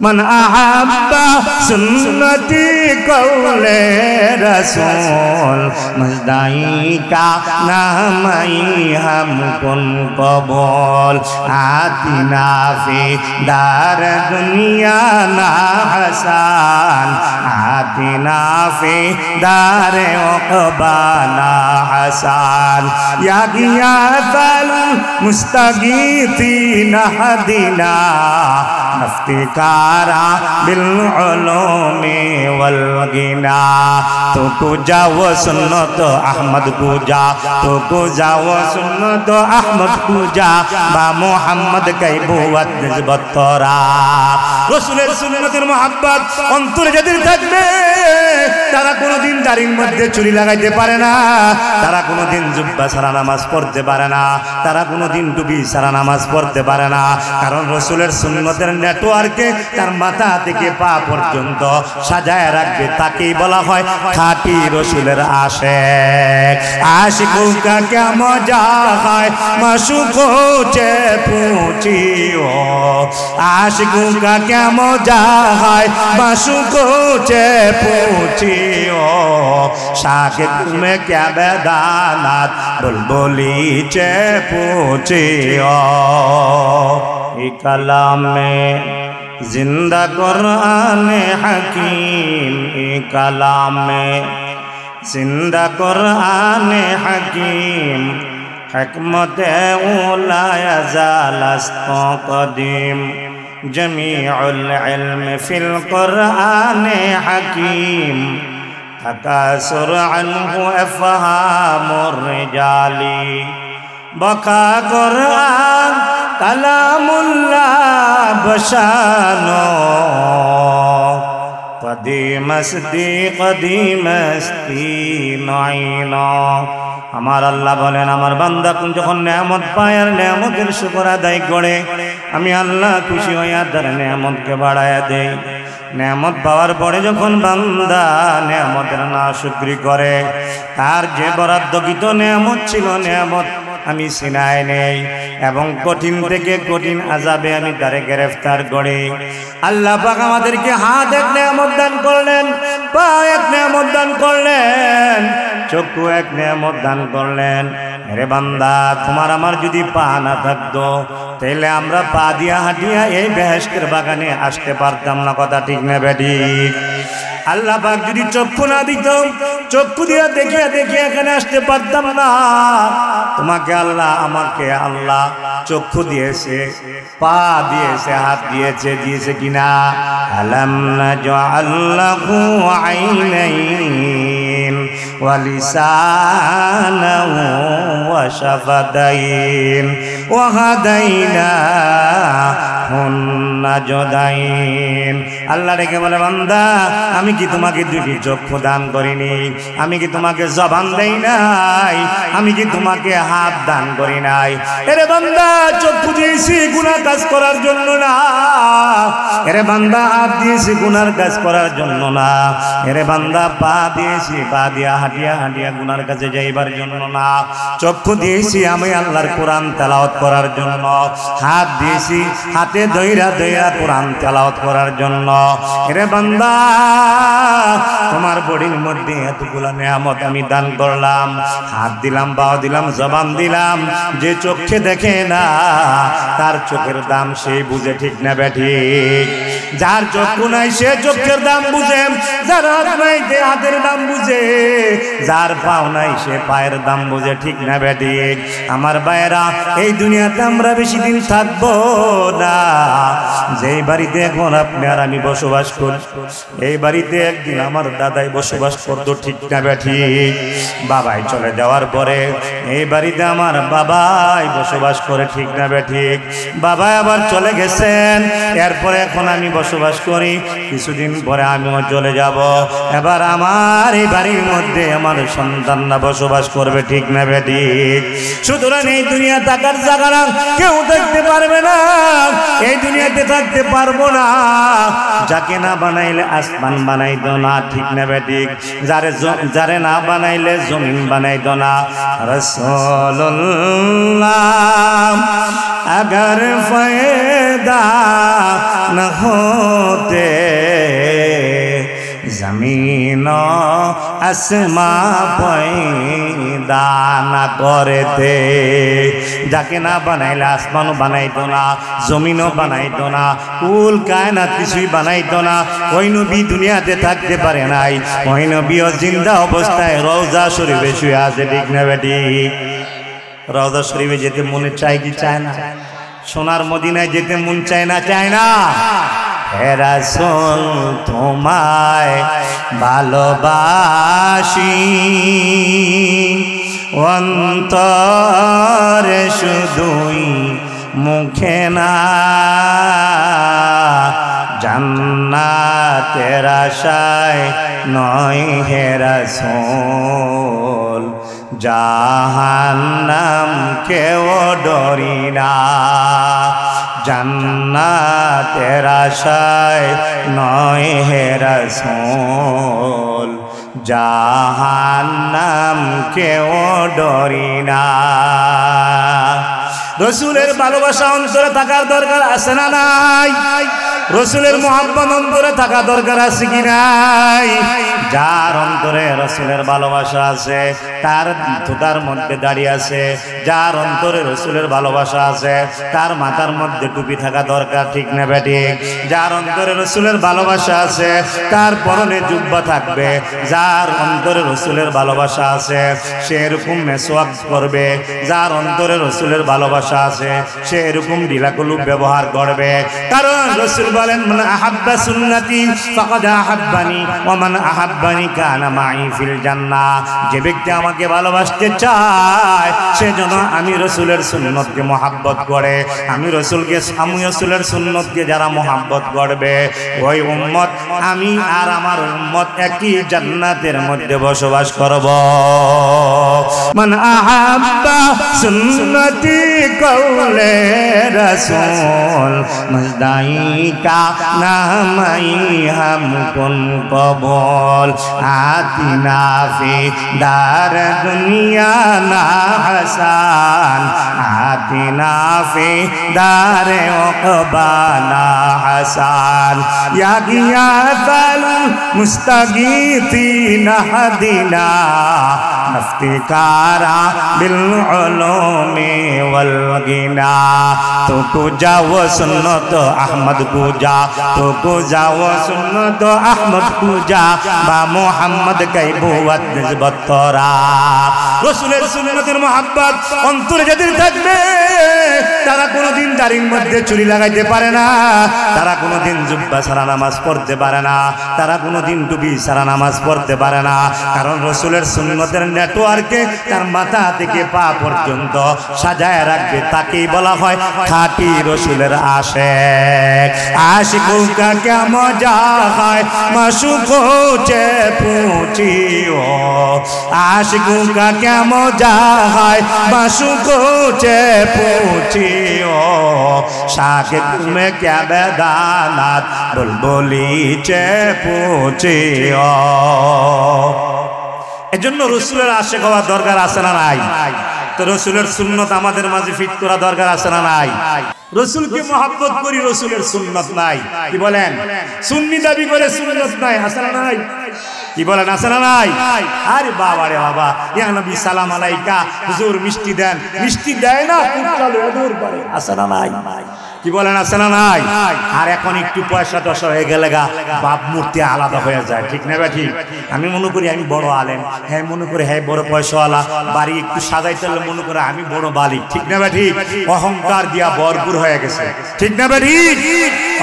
من أحب سنتی قول رسول مزدائی کا نامی ہم کن قبول آتنا فی دار دنیا نا حسان آتنا فی دار عقبا نا حسان یا غیاث المستغیثین اهدنا افتکارا بالعلوم والغنا تو کو جاؤ سنت احمد کو جا تو کو جاؤ سنت احمد کو جا با محمد کی বুয়াত নিসবত করা রাসূলের সুন্নতের মহব্বত অন্তরে যাদের থাকবে তারা কোনোদিন দাড়ির মধ্যে চুরি লাগাইতে পারে না, তারা কোনোদিন জুব্বা ছাড়া নামাজ পড়তে পারে না, তারা কোনোদিন টুপি ছাড়া নামাজ পড়তে পারে না। কারণ রাসূলের সুন্নতের নেটওয়ার্কে তার মাথা থেকে পা পর্যন্ত সাজায় রাখবে, তাকেই বলা হয় খাঁটি রাসূলের আশিক। আশিকোं का क्या मजा है माशूकों से पूछियो, आशिकों का क्या मजा है माशूकों से पूछियो, शाकिर में क्या बेदानात बुलबुली से पूछियो। कलाम में जिंदा कुरान हकीम, कलाम में जिंदा कुरान हकीम, हिकमत उला यज़ालस्त क़दीम, जमीउल इल्म फिल कुरान हकीम, तकासुर अन्हु अफ़हामुर रिजाली, बका कुरान कलामुल्लाह बशानो, कदीमस्ती नईना। আমার আল্লাহ বলেন আমার বান্দা যখন নেয়ামত পায় আর নেয়ামতের শুকর আদায় করে, আমি আল্লাহ খুশি হইয়া তার নেয়ামতকে বাড়ায়া দেই। নেয়ামত পাওয়ার পরে যখন বান্দা নেয়ামতের নাশুকরি করে, তার যে বরাদ্দকৃত নেয়ামত ছিল নেয়ামত আমি ছিনাই নেই এবং কঠিন থেকে কঠিন আযাবে আমি তারে গ্রেফতার করি। আল্লাহ পাক আমাদেরকে হাত এক নেয়ামত দান করলেন, পা এক নেয়ামত দান করলেন, চক্ষু এক নেয়ামত দান করলেন। আরে বান্দা তোমার আমার যদি পা না থাকতো তাহলে আমরা পা দিয়া হাঁটিয়া এই বেহেশতের বাগানে আসতে পারতাম না, কথা ঠিক না বেঠিক? আল্লাহ পাক যদি চক্ষু না দিত, চক্ষু দিয়া দেখিয়া দেখিয়া এখানে আসতে পারতাম না। তোমাকে আল্লাহ আমাকে আল্লাহ চক্ষু দিয়েছে, পা দিয়েছে, হাত দিয়েছে, দিয়েছে কিনা? আলাম নাজআল লাহু আইনাইন ওয়া লিসানান ওয়া শাফাতাইন ওয়া হাদাইনাহুন নাজদাইন। আল্লাহ ডেকে বলে বান্দা আমি কি তোমাকে দুটি চক্ষু দান করিনি? আমি কি তোমাকে জবান দেই নাই? আমি কি তোমাকে হাত দান করি নাই? এরে বান্দা চক্ষু দিয়েছি গুনাহ কাজ করার জন্য না, এরে বান্দা হাত দিয়েছি গুনার কাজ করার জন্য না, এরে বান্দা পা দিয়েছি পা দিয়া হাঁটিয়া হাঁটিয়া গুনার কাছে যাইবার জন্য না। চক্ষু দিয়েছি আমি আল্লাহর কোরআন তেলাওয়াত করার জন্য, হাত দিয়েছি হাতে ধইরা ধইরা কোরআন তেলাওয়াত করার জন্য। এরে বান্দা তোমার বডির মধ্যে এতগুলো নেয়ামত আমি দান করলাম, হাত দিলাম, পা দিলাম, জবান দিলাম। যে চোখে দেখে না তার চোখের দাম সেই বুঝে, ঠিক না বেঠিক? যার চক্ষু নাই সে চোখের দাম বুঝে, যার হাত নাই সে হাতের দাম বুঝে, যার পাও নাই সে পায়ের দাম বুঝে, ঠিক না বেঠিক? আমার ভাইয়েরা এই দুনিয়াতে আমরা বেশি দিন থাকবো না। যেই বাড়িতে এখন আপনি আর আমি বসবাস করি, এই বাড়িতে একদিন আমার দাদাই বসবাস করতো, ঠিক না বেঠিক? বাবাই চলে যাওয়ার পরে এই বাড়িতে আমার বাবাই বসবাস করে, ঠিক না বেঠিক? বাবা আবার চলে গেছেন, এরপরে এখন আমি বসবাস করি, কিছুদিন পরে আমিও চলে যাব। এবার আমার এই বাড়ির মধ্যে আমার সন্তানরা বসবাস করবে, ঠিক না বেঠিক? সুতরাং এই দুনিয়া থাকার জায়গা না, কেউ থাকতে পারবে না, এই দুনিয়াতে থাকতে পারবো না। যাকে না বানাইলে আসমান বানাইতো না, ঠিক না বেঠিক? যারে না বানাইলে জমিন বানাইতো না। রাসূলুল্লাহ अगर फ़ैदा न होते ज़मीन आसमां पैदा न करते। যাকে না বানাইলে আসমানও বানাইতো না, জমিনও বানাইতো না, কুল কায়নাত কিছুই বানাইতো না। ওই নবী দুনিয়াতে থাকতে পারে নাই, ওই নবীও জিন্দা অবস্থায় রওজা শরীফে শুয়ে আছে, ঠিক না বেঠিক? রওজা শরীফে যেতে মনে চায় কি চায় না? সোনার মদিনায় যেতে মন চায় না, চায় না? হে রাসূল তোমায় ভালোবাসি অন্তরে শুধুই মুখে না, জান্নাতের আশায় নয় হে রাসূল, জাহান্নাম কেউ ডরি না। জান্নাতের আশায় নয় হে রাসূল, জাহান্নাম কেউ ডরি না। রসুলের ভালোবাসা অন্তরে থাকার দরকার আছে না নাই? রসুলের মোহাব্বত অন্তরে থাকা দরকার আছে কি নাই? যার অন্তরে রসুলের ভালোবাসা আছে তার থুতার মধ্যে দাড়ি আছে, যার অন্তরে রসুলের ভালোবাসা আছে তার মাথার মধ্যে টুপি থাকা দরকার, ঠিক না বেঠিক? যার অন্তরে রসুলের ভালোবাসা আছে তার পরনে জুব্বা থাকবে, যার অন্তরে রসুলের ভালোবাসা আছে সে এরকম মেসওয়াক করবে, যার অন্তরে রসুলের ভালোবাসা আছে সে এরকম ঢিলাকুলুপ ব্যবহার করবে। কারণ রসুল বলেন মান আহাব্বা সুন্নতি ফাকাদ আহাব্বানি ওয়া মান আহাব্বানি কানা মাই ফিল জান্নাহ। যে ব্যক্তি আমাকে ভালোবাসতে চায় সে যেন আমি রসুলের সুন্নতকে মহাব্বত করে, আমি রসুলের সুন্নতকে যারা মহাব্বত করবে ওই উম্মত আমি আর আমার উম্মত একই জান্নাতের মধ্যে বসবাস করব। মান আহাব্বা সুন্নতি কওলে রাসূল মজদাই কা নামাই হামকুন কবল আতিনা ফি দার দুনিয়া না হাসান আতিনা ফি দারে উকবানা হাসান ইয়া গিয়াতাল মুস্তাগীথিনা হাদিনা ইফতিকারা বিল উলুমি ওয়াল গিনা। তো কুজা ও সুন্নত আহমদ কুজা, তো কুজা ও সুন্নত আহমদ কুজা বা মুহাম্মদ কাইবুয়াত নিসবত তোরা। রাসূলের সুন্নতের মহব্বত অন্তরে যাদের থাকবে তারা কোনোদিন দাড়ির মধ্যে চুরি লাগাইতে পারে না, তারা কোনোদিন জুব্বা ছাড়া নামাজ পড়তে পারে না, তারা কোনোদিন টুপি ছাড়া নামাজ পড়তে পারে না। কারণ রাসূলের সুন্নতের নেটওয়ার্কে তার মাথা থেকে পা পর্যন্ত সাজায় রাখবে, তাকেই বলা হয় খাঁটি রাসূলের আশিক। আশিকো কা क्या मजा है माशूकों से पूछियो, आशिकों का क्या मजा है माशूकों से पूछियो, शाकिर में क्या बेदानात बुलबुली से पूछियो। এজন্য রাসূলের আশিক হওয়া দরকার আছে না নাই? তো রাসূলের সুন্নত আমাদের মাঝে ফিট করা দরকার আছে না নাই? রাসূলকে মহব্বত করি, রাসূলের সুন্নত নাই। কি বলেন? সুন্নি দাবি করে সুন্নত নাই, আছে না নাই? কি বলেন, আছে না নাই? আরে বাবা রে বাবা, ইয়া নবী সালাম আলাইকা, হুজুর মিষ্টি দেন, মিষ্টি দেয় না কুটকালো দূর পারে, আছে না নাই? কি বলেন, আছে না নাই? আর এখন একটু পয়সা টসা হয়ে গেলে গা বাপ মূর্তি আলাদা হয়ে যায়, ঠিক না ঠিক? আমি মনে করি আমি বড় আলেম, হ্যাঁ মনে করি হ্যাঁ বড় পয়সাওয়ালা, বাড়ি একটু সাজাইতে হলে মনে করে আমি বড় বালিক, ঠিক না ঠিক? অহংকার দিয়া ভরপুর হয়ে গেছে, ঠিক না ঠিক?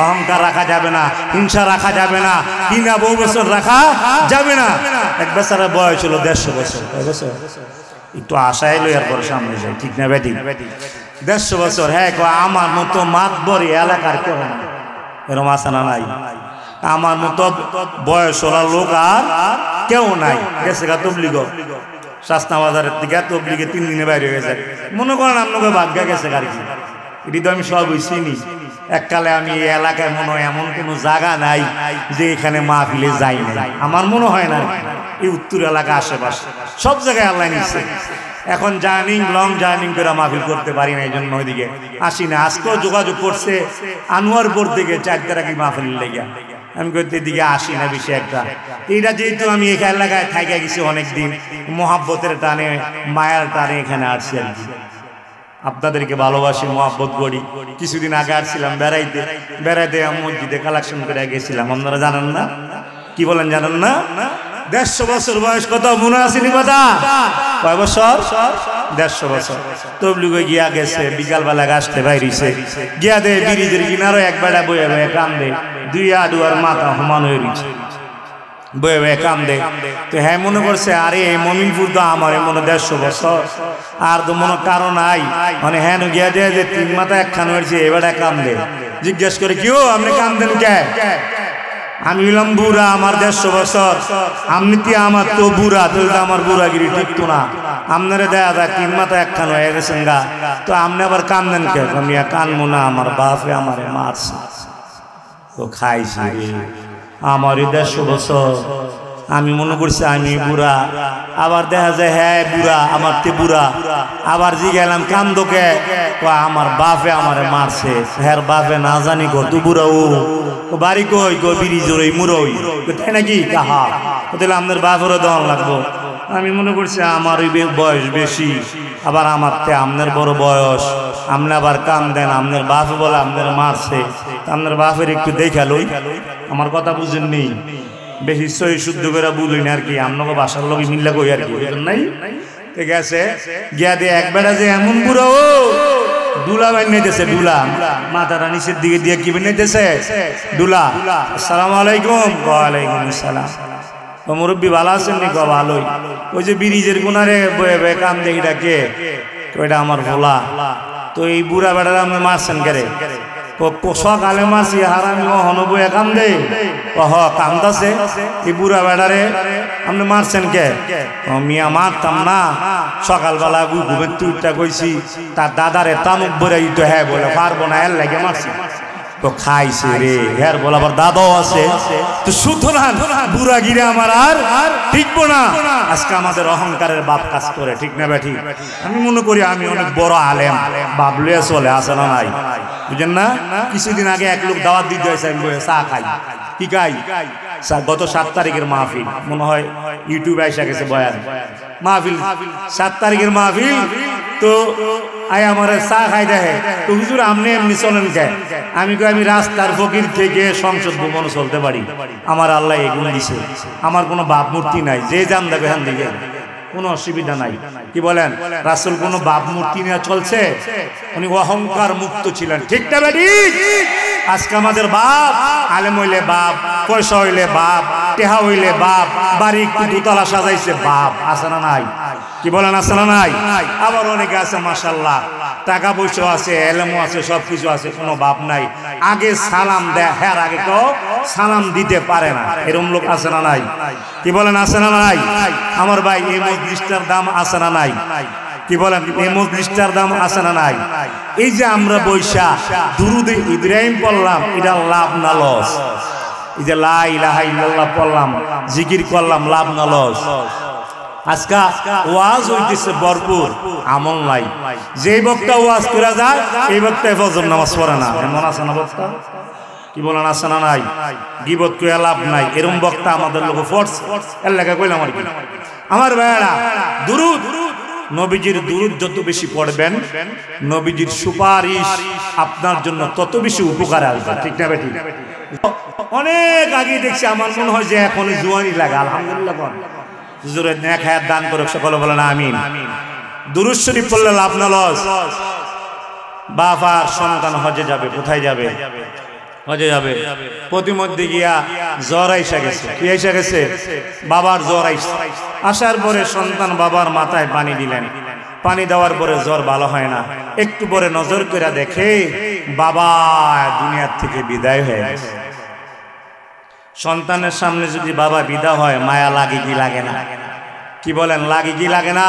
অহংকার রাখা যাবে না, হিংসা রাখা যাবে না, 3 বছর রাখা যাবে না। এক বেচারা বয়স হলো 150 বছর, একটু আশা এলো এরপর সামনে যায়, ঠিক না ঠিক? 150 বছর, হ্যাঁ আমার মতো মাতবরি এলাকার কেউ না, এরকম আসে না নাই? আমার মতো বয়স হলা লোক আর কেউ নাই। গেছে গা তবলিগ শাসনা বাজারের দিকে, তবলিগে 3 দিনে বাইরে হয়ে গেছে। মনে করেন আপনাকে ভাগ্যা গেছে গাড়ি, এটি তো আমি সব চিনি, এককালে আমি এই এলাকায় মনে হয় এমন কোনো জায়গা নাই যে এখানে মাহফিলে যাই না, আমার মনে হয় না। এই উত্তর এলাকা আশেপাশে সব জায়গায় আল্লাহ নিচ্ছে। এখন জার্নিং লং জার্নিং করে মাহফিল করতে পারি না, এই জন্য ওইদিকে আসি না। আজকেও যোগাযোগ করছে আনোয়ারপুর থেকে 4 তারিখ মাহফিল লেগে, আমি করতে এদিকে আসি না বেশি একটা। এইটা যেহেতু আমি এখানে এলাকায় থাইকা গেছি অনেকদিন, মহাব্বতের টানে মায়ার টানে এখানে আসছি আর কি। আপনাদেরকে ভালোবাসি, মহাব্বত করি। কিছুদিন আগে আসছিলাম বেড়াইতে, বেড়াইতে মসজিদে কালেকশন করে গেছিলাম। আপনারা জানেন না? কি বলেন জানেন না? 150 বছর বয়স, কত মনে আসেনি কথা? কয় বছর? 150 বছর। তবলিগে গিয়া গেছে, বিকালবেলা গাছতে বাইরিছে, গিয়া দে ব্রিজের কিনারো এক বেড়া বয়ে বয়ে কান্দে, 2 আডুয়ার মাথা সমান হয়ে গেছে, বয়ে বয়ে কান্দে। তো হ্যাঁ মনে করছে আরে মমিনপুর তো আমার মনে 150 বছর, আর তো মনে কারণ নাই, মানে হ্যাঁ গিয়া দেয় যে 3 মাথা একখান হয়েছে, এবারে কান্দে। জিজ্ঞেস করে কেউ আপনি কান্দেন কে? আমি বললাম বুড়া, আমার 150 বছর, আপনি কি আমার তো বুড়া, তাহলে তো আমার বুড়াগিরি ঠিক তো না। আপনারা দেয়া যায় 3 মাথা একখান হয়ে গেছেন গা, তো আপনি আবার কান্দেন কে? আমি কানবো না, আমার বাপে আমারে মারছে, তো খাইছি আমারই 150 বছর। আমি মনে করছি আমি বুড়া, আবার দেখা যায় হ্যাঁ বুড়া, আমার তে বুড়া। আবার জি গেলাম কান্দোকে, আমার বাপে আমারে মারছে, হ্যাঁ বাপে না জানি কত বুড়া। ও বাড়ি কই? গো ব্রিজের ওই মুরই, তাই নাকি? কাহা তাহলে আপনার বাপেরও দেওয়ান লাগবো। আমি মনে করছি আমার বয়স বেশি, আবার আমার তে আপনার বড় বয়স, আপনি আবার কান দেন, আপনার বাপে বলে আপনার মারছে, আপনার বাপের একটু দেখা লই। আমার কথা বুঝেননি? বেশি সই শুদ্ধ করে বুঝলি না আর কি, আপনাকে বাসার লোক মিল্লা কই আর কি, বুঝলেন নাই? ঠিক আছে, গিয়া দিয়ে একবেলা যে এমন বুড়ো ও দুলা বানিয়েছে, দুলা মাথাটা নিচের দিকে দিয়ে কি বানিয়েছে? দুলা। আসসালামু আলাইকুম। ওয়ালাইকুম আসসালাম। মুরব্বী ভালো আছেন নি? ভালোই। ওই যে ব্রিজের কোনারে বয়ে বয়ে কান দেখিটা কে? ওইটা আমার ভোলা। তো এই বুড়া বেড়ারা আপনি মারছেন কেরে? সকালে মাসি হারামি হনবো একাম দে হ কান্দাছে, এই বুড়া বেড়ারে আপনি মারছেন কে? মিয়া মারতাম না, সকালবেলা ঘুমের তুইটা কইছি, তার দাদারে তানুক বেড়াই তো হ্যাঁ বলে পারবো না, এর লাগে মারছি। তো খাইছে রে, হ্যাঁ বলে আবার দাদাও আছে। তো সুতরাং বুড়া গিরে আমার আর ঠিকবো না। আজকে আমাদের অহংকারের বাপ কাজ করে, ঠিক না বেঠি? আমি মনে করি আমি অনেক বড় আলেম, বাবলুয়ে চলে, আসে না নাই? বুঝেন না? কিছুদিন আগে এক লোক দাওয়াত দিতে হয়েছে, আমি চা খাই। কি খাই? গত 7 তারিখের মাহফিল, মনে হয় ইউটিউবে এসে গেছে বয়ান মাহফিল, 7 তারিখের মাহফিল। তো আয় আমার চা খাই দেখে, তো হুজুর আপনি এমনি চলেন কে? আমি কই আমি রাস্তার ফকির থেকে সংসদ ভবনে চলতে পারি, আমার আল্লাহ এগুলো দিছে, আমার কোনো বাপ মূর্তি নাই, যে যান দেবে হ্যান দিকে কোনো অসুবিধা নাই। কি বলেন? রাসূল কোনো বাপ মূর্তি নিয়ে চলছে? উনি অহংকার মুক্ত ছিলেন, ঠিক না বেটি? আজকে আমাদের বাপ, আলেম হইলে বাপ, পয়সা হইলে বাপ, টেহা হইলে বাপ, বাড়ি একটু দুতলা সাজাইছে বাপ, আছে না নাই? কি বলেন আছে না নাই? আবার অনেকে আছে মাশাআল্লাহ, টাকা পয়সা আছে, এলেমও আছে, সবকিছু আছে, কোনো বাপ নাই। আগে সালাম দেয়, হ্যাঁ আগে কেউ সালাম দিতে পারে না, এরকম লোক আছে না নাই? কি বলেন আছে না নাই? আমার ভাই এই মজলিসটার দাম আছে না নাই? কি বলেন এই মজলিসটার দাম আছে না নাই? এই যে আমরা বৈশা দুরুদে ইব্রাহিম পড়লাম, এটা লাভ না লস? এই যে লা ইলাহা ইল্লাল্লাহ পড়লাম, জিকির করলাম, লাভ না লস? আজকা ওয়াজ হইতেছে ভরপুর, আমল নাই। যে বক্তা ওয়াজ করে যায় এই বক্তায় ফজর নামাজ পড়ে না, এমন আছে না বক্তা? কি বলেন আছে না নাই? গীবত করে লাভ নাই, এরকম বক্তা আমাদের লোক ফোর্স এর লেখা কইলাম আর কি। আমার ভাইরা, দুরুদ, নবীজির দুরুদ যত বেশি পড়বেন, নবীজির সুপারিশ আপনার জন্য তত বেশি উপকার আসবে, ঠিক না বেটি? অনেক আগে দেখছি, আমার মনে হয় যে এখন জোয়ানি লাগে। আলহামদুলিল্লাহ, হুজুরের নেক হায়াত দান করুক, সকলে বলেন আমিন। দুরূদ শরীফ পড়লে লাভ না লস? বাপ আর সন্তান হজে যাবে, কোথায় যাবে? হজে যাবে। প্রতিমধ্যে গিয়া জ্বর আইসা গেছে। কি আইসা গেছে? বাবার জ্বর আইসা। আসার পরে সন্তান বাবার মাথায় পানি দিলেন, পানি দেওয়ার পরে জ্বর ভালো হয় না। একটু পরে নজর করে দেখে বাবা দুনিয়ার থেকে বিদায় হয়ে গেছে। সন্তানের সামনে যদি বাবা বিদায় হয় মায়া লাগে কি লাগে না? কি বলেন, লাগে কি লাগে না?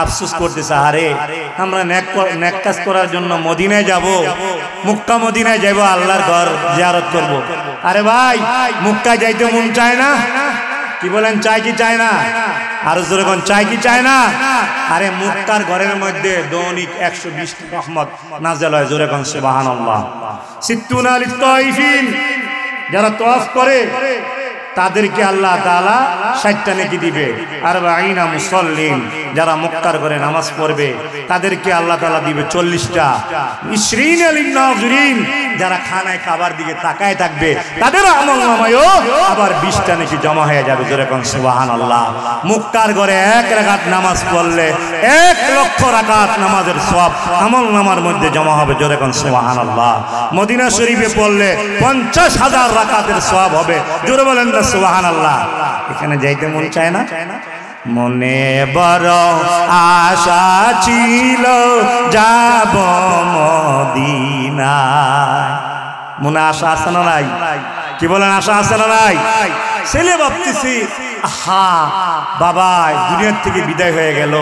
আফসোস করতেছে, আরে আমরা নেক কাজ করার জন্য মদিনায় যাব, মক্কা মদিনায় যাব, আল্লাহর ঘর জিয়ারত করব। আরে ভাই, মক্কায় যাইতে মন চায় না? কি বলেন, চাই কি চায় না? আরো জোরে কোন, চাই কি চায় না? আরে মক্কার ঘরের মধ্যে দৈনিক 120 রহমত নাযিল হয়। জোরে কোন সুবহানাল্লাহ। সিত্তুনা লিত-তাইফিন, যারা তওয়াফ করে তাদেরকে আল্লাহ তাআলা 60টা নেকি দিবে। আর 40 মুসাল্লিন, যারা মক্কার ঘরে নামাজ পড়বে তাদেরকে আল্লাহ তাআলা দিবে 40টা। 20 লিন-নাযিরিন, যারা খানায় খাবার দিকে তাকায় থাকবে তাদের আমলনামায়ও আবার 20টা নেকি জমা হয়ে যাবে। জোরে কোন সুবহানাল্লাহ। মক্কার ঘরে 1 রাকাত নামাজ পড়লে 1 লক্ষ রাকাত নামাজের সওয়াব আমলনামার মধ্যে জমা হবে। জোরে কোন সুবহানাল্লাহ। মদিনা শরীফে পড়লে 50,000 রাকাতের সওয়াব হবে। জোরে বলেন না সুবহানাল্লাহ। এখানে যাইতে মন চায় না? মনে বড় আশা ছিল যাব মদিনায়। মনে আশা আছে না নাই? কি বলেন, আশা আছে না নাই? ছেলে ভাবতেছি, আহা বাবা দুনিয়ার থেকে বিদায় হয়ে গেল।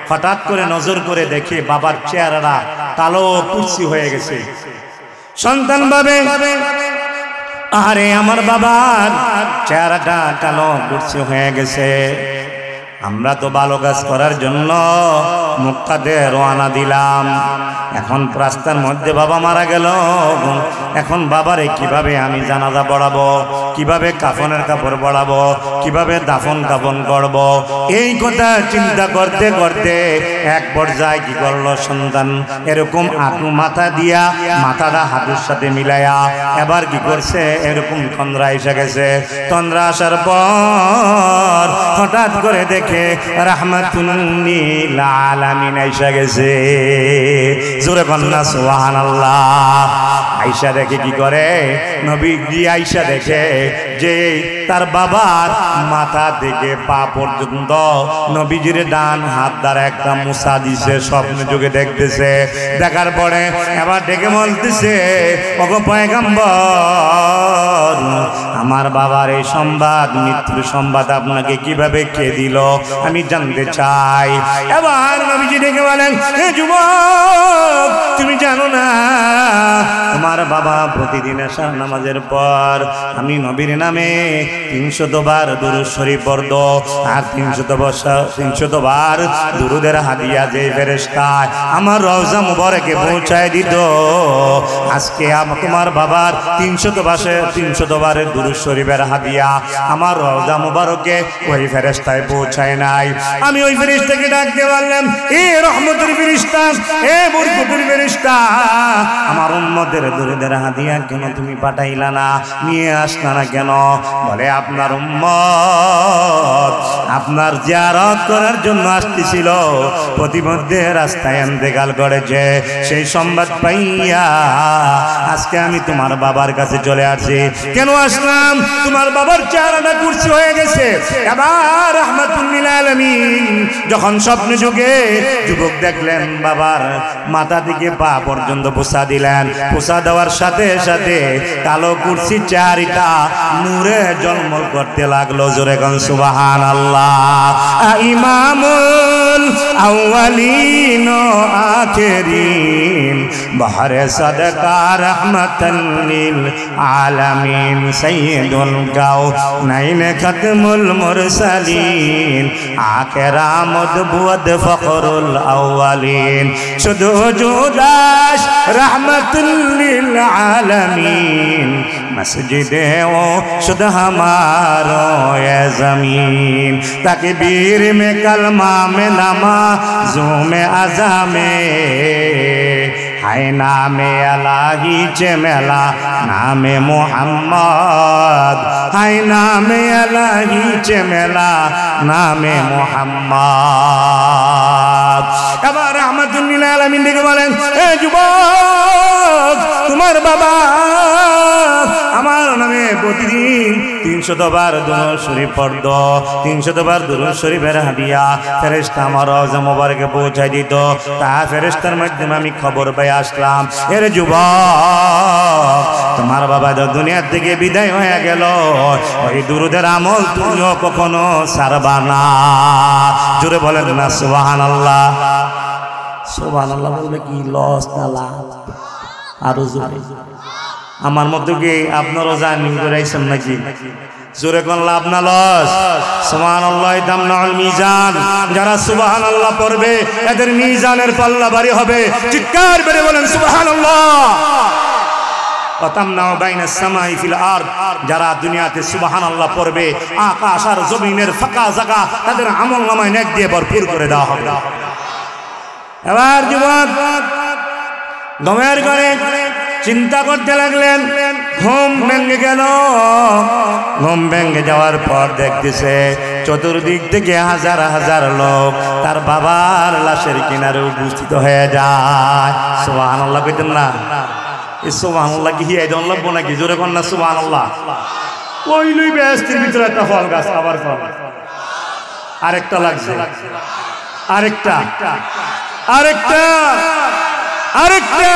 হঠাৎ করে নজর করে দেখে বাবার চেহারাটা কালো কুরসি হয়ে গেছে। সন্তান ভাবে, আরে আমার বাবার চেহারাটা কালো কুরসি হয়ে গেছে। আমরা তো ভালো কাজ করার জন্য মক্কাতে রওনা দিলাম, এখন রাস্তার মধ্যে বাবা মারা গেল। এখন বাবারে কিভাবে আমি জানাজা পড়াবো, কিভাবে কাফনের কাপড় পড়াবো, কিভাবে দাফন কাফন করব, এই কথা চিন্তা করতে করতে এক পর্যায়ে কি করলো সন্তান, এরকম হাঁটু মাথা দিয়া মাথাটা হাঁটুর সাথে মিলাইয়া এবার কি করছে, এরকম তন্দ্রা এসে গেছে। তন্দ্রা আসার পর হঠাৎ করে দেখে রাহমাতুল লিল আলামিন আইসা গেছে। জোরে কন্যা সুবহানাল্লাহ। আইসা দেখে কি করে, নবীজি আইসা দেখে যে তার বাবার মাথা থেকে পা পর্যন্ত নবীজির ডান হাত দ্বারা একটা মুসা দিছে, স্বপ্ন যুগে দেখতেছে। দেখার পরে এবার ডেকে বলতেছে, ওগো পয়গম্বর, আমার বাবার এই সংবাদ, মৃত্যুর সংবাদ আপনাকে কিভাবে কে দিল আমি জানতে চাই। এবার নবীজি ডেকে বলেন, হে যুবক, তুমি জানো না তোমার বাবা প্রতিদিন আশার নামাজের পর আমি নবীর নামে 300 বার দুরূদ শরীফ পড়ত, আর 300 বার দুরূদের হাদিয়া যে ফেরেশতা আমার রওজা মুবারকে পৌঁছায় দিত, আজকে তোমার বাবার 300 বারের দুরূদ শরীফের হাদিয়া আমার রওজা মুবারকে ওই ফেরেশতায় পৌঁছায় নাই। আমি ওই ফেরেশতাকে ডাকতে বললাম, এ রহমতের ফেরেশতা, এ বরকতের ফেরেশতা, আমার উম্মতের দুরূদের হাদিয়া কেন তুমি পাঠাইলা না, নিয়ে আসলা না কেন? বলে আপনার উম্মত আপনার জিয়ারত করার জন্য আসতেছিল, প্রতিমধ্যে রাস্তায় ইন্তেকাল করেছে, সেই সংবাদ পাইয়া আজকে আমি তোমার বাবার কাছে চলে আসছি। কেন আসলাম? তোমার বাবার চেহারাটা কুরসি হয়ে গেছে। এবার রাহমাতুল লিল আলামিন যখন স্বপ্ন যুগে যুবক দেখলেন বাবার মাথা থেকে পা পর্যন্ত পোছা দিলেন, পোছা দেওয়ার সাথে সাথে কালো কুরসি চেহারাটা নূরে ঝলমল করতে লাগলো। জোরে কোন সুবহানাল্লাহ। ইমামুল আউয়ালিন ও আখিরিন, বাহরে সাদকা রাহমাতাল লিল আলামিন, সাইয়্যিদুল কাউনাইন খাতমুল মুরসালিন, আখিরামুদ বুদ ফখরুল আউয়ালিন, শুধু জুদাস রাহমাতুল লিল আলামিন, মসজিদে ও শুধু हमारो ये ज़मीन, तकबीर में कलमा में नमाज़ों में अज़ा में हाय नामे अलाही चमेला नामे मोहम्मद, हाय नामे अलाही चमेला नामे मोहम्मद। এবার রাহমাতুল লিল আলামিন ডেকে বলেন, এ যুবক, তোমার বাবা আমার নামে প্রতিদিন 300 বার দুরূদ শরীফ পড়ত, 300 বার দুরূদ শরীফের হাদিয়া ফেরেশতা আমার রওজা মোবারকে পৌঁছায় দিত। তা ফেরেশতার মাধ্যমে আমি খবর পেয়ে আসলাম, এর যুবক তোমার বাবা তো দুনিয়া থেকে বিদায় হয়ে গেল, ওই দুরূদের আমল তুমিও কখনো ছাড়বা না। জোরে বলেন না সুবহানাল্লাহ। সুবহানাল্লাহ বললে কি লস না লাভ? আরো জোরে। আমার মতো কি আপনারও জানি করাইছেন নাকি? জোরে কোন লাভ না লস? সুবহানাল্লাহ তামনাউল মিজান। যারা সুবহানাল্লাহ পড়বে এদের মিজানের পাল্লা ভারী হবে। চিৎকার করে বলেন সুবহানাল্লাহ। ওয়াতামনাউ বাইনাস সামাই ফিল আরদ। যারা দুনিয়াতে সুবহানাল্লাহ পড়বে আকাশ আর জমিনের ফাঁকা জায়গা তাদের আমলনামায় নেক দিয়ে ভরপুর করে দেওয়া হবে। এবার যুবক ঘুমের ঘরে চিন্তা করতে লাগলেন, ঘুম ভেঙে গেল। ঘুম ভেঙে যাওয়ার পর দেখতেছে চতুর্দিক থেকে হাজার হাজার লোক তার বাবার লাশের কিনারে উপস্থিত হয়ে যায়। সুবহানাল্লাহ কইতেন না? এই সুবহানাল্লাহ কি হিয়াই দন লাগবো নাকি? জোরে কোন না সুবহানাল্লাহ। ওইলই বেহেশতের ভিতরে একটা ফল গাছ, আবার ফল আরেকটা লাগছে, আরেকটা আরেকটা আরেকটা।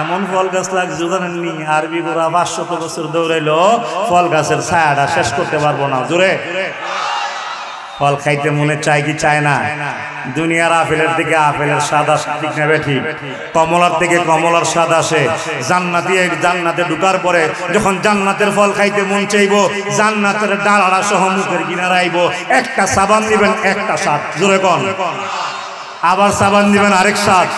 এমন ফল গাছ লাগছে জানেননি? আরবি গোড়া 500 বছর দৌড়াইলো ফল গাছের ছায়াটা শেষ করতে পারবো না। জোরে ফল খাইতে মনে চায় কি চায় না? দুনিয়ার আপেলের থেকে আপেলের স্বাদ আসে, ঠিক না বেঠিক? কমলার থেকে কমলার স্বাদ আসে। জান্নাতে ঢুকার পরে যখন জান্নাতের ফল খাইতে মন চাইবো, জান্নাতের ডালাটা সহ মুখের কিনারে আইবো, একটা সাবান দিবেন একটা স্বাদ, জোরে কোন। আবার সাবান দিবেন আরেক স্বাদ,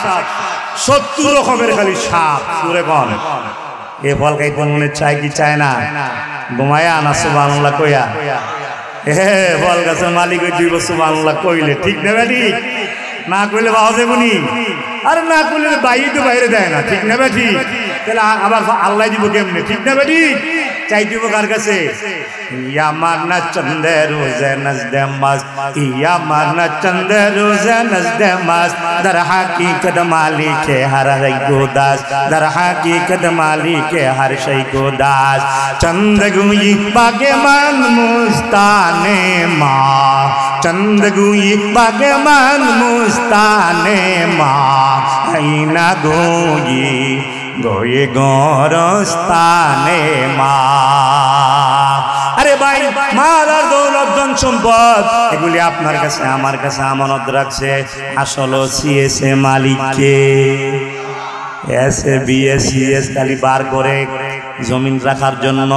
70 রকমের খালি স্বাদ, জোরে কোন। এ ফল খাইতে মনে চায় কি চায় না? ঘুমায়া না সুবহানাল্লাহ কইয়া? ফল গাছের মালিক ওই 2 বছর সুবহানাল্লাহ কইলে, ঠিক না বেঠিক? না কইলে বাবা দেবনি, আরে না কইলে বাইরে তো বাইরে দেয় না, ঠিক না বেঠিক? তাহলে আবার আল্লাহ দিব কেমনে, ঠিক না বেঠিক? চাই দিব কার কাছে? ইয়া মারনা চন্দে রোজে নজদে মস্ত, ইয়া মারনা চন্দে রোজে নজদে মস্ত, দর হাকিকত মালিকে হর শৈ কো দাস, দর হাকিকত মালিকে হর শৈ কো দাস। চন্দ গুই বাগে মান মুস্তানে মা, চন্দ গুই বাগে মান মুস্তানে মা, আইনা গুই গোয়ে গরস্তানে মা। আরে ভাই, মাল আর দৌলত ধন সম্পদ এগুলি আপনার কাছে আমার কাছে আমানত রাখছে, আসলে সিএসএ মালিককে। এসে বিএসিএস খালি বার করে জমিন রাখার জন্য।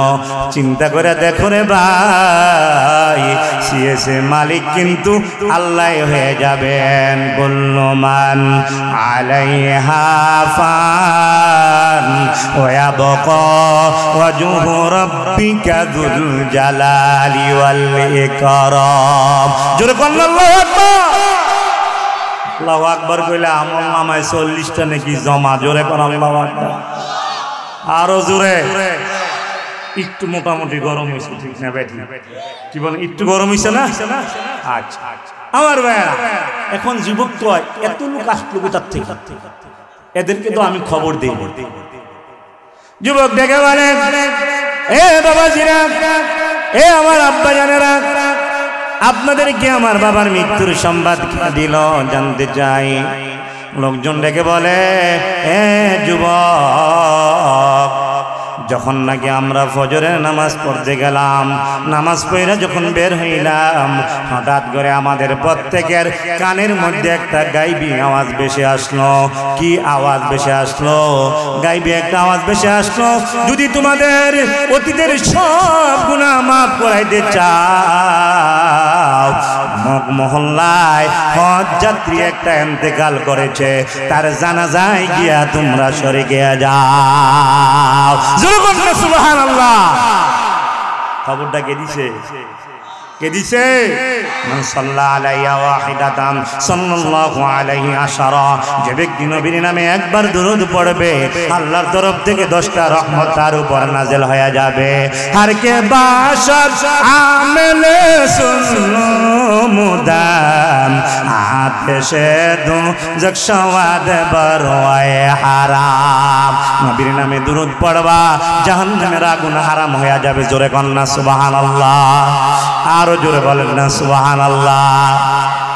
চিন্তা করে দেখো রে ভাই, সিএসএ মালিক কিন্তু আল্লাহ হয়ে যাবেন। কুল্লু মান আলাইহা ফান ওয়া ইয়াবকা ওয়াজহু রাব্বিকা যুল জালালি ওয়াল ইকরাম। জোরে কোন আল্লাহু আকবার। আল্লাহু আকবার কইলে আমল নামায় 40টা নাকি জমা। জোরে কোন আল্লাহু আকবার। আরো জোরে। একটু মোটামুটি গরম হয়েছে, ঠিক না বেঠি? কি বলেন, একটু গরম হয়েছে না? আচ্ছা আমার ভাইয়া, এখন যুবক তো এত লোক আসলো কোথার থেকে? এদেরকে তো আমি খবর দেই। যুবক দেখে বলে, এ বাবাজিরা, এ আমার আব্বা জানেরা, আপনাদেরকে আমার বাবার মৃত্যুর সংবাদ দিল জানতে চাই। লোকজন ডেকে বলে, এ যুবক, যখন নাকি আমরা ফজরের নামাজ পড়তে গেলাম, নামাজ পড়ে যখন বের হইলাম, হঠাৎ করে আমাদের প্রত্যেকের কানের মধ্যে একটা গাইবি আওয়াজ ভেসে আসলো। কি আওয়াজ ভেসে আসলো? গাইবি একটা আওয়াজ ভেসে আসলো, যদি তোমাদের অতীতের সব গুনাহ মাফ করাইতে চাও, মহল্লায় হজ যাত্রী একটা ইন্তেকাল করেছে, তার জানাজায় গিয়া তোমরা শরীকে যাও। সুবহানাল্লাহ। খবরটা কে দিছে? কে দিছে? মান সাল্লা আলাইহি ওয়াহিদাতান সাল্লাল্লাহু আলাইহি আশারা, যে ব্যক্তি নবীর নামে একবার দুরূদ পড়বে আল্লাহর তরফ থেকে 10টা রহমত তার উপর নাযিল হয়ে যাবে। হর কে বাশর আমেলে সুনো মুদাম আতেশে দু জকশওয়াদ বরওয়ায়ে হারাম। নবীর নামে দুরূদ পড়বা জাহান্নামের আগুন হারাম হয়ে যাবে। জোরে কন্না সুবহানাল্লাহ, আরো জোরে বলেন না সুবহানাল্লাহ।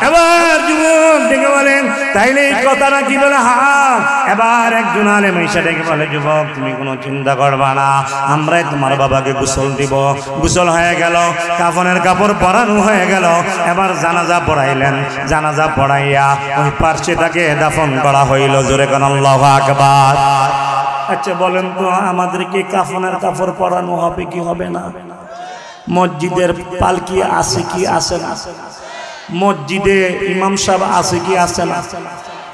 এবার যুবক ডেকে বলেন তাইলে এই কথাটা কি বলে? হ্যাঁ। এবার একজন আলেম এসে ডেকে বলে, যুবক তুমি কোনো চিন্তা করবা না, আমরাই তোমার বাবাকে গোসল দিব। গোসল হয়ে গেল, কাফনের কাপড় পরানো হয়ে গেল। এবার জানাজা পড়াইলেন, জানাজা পড়াইয়া ওই পার্শ্বে তাকে দাফন করা হইল। জোরে কোন আল্লাহু আকবার। আচ্ছা বলেন তো, আমাদেরকে কাফনের কাপড় পরানো হবে কি হবে না? মসজিদের পালকি আছে কি আছে না? মসজিদে ইমাম সাহেব আছে কি আছে না?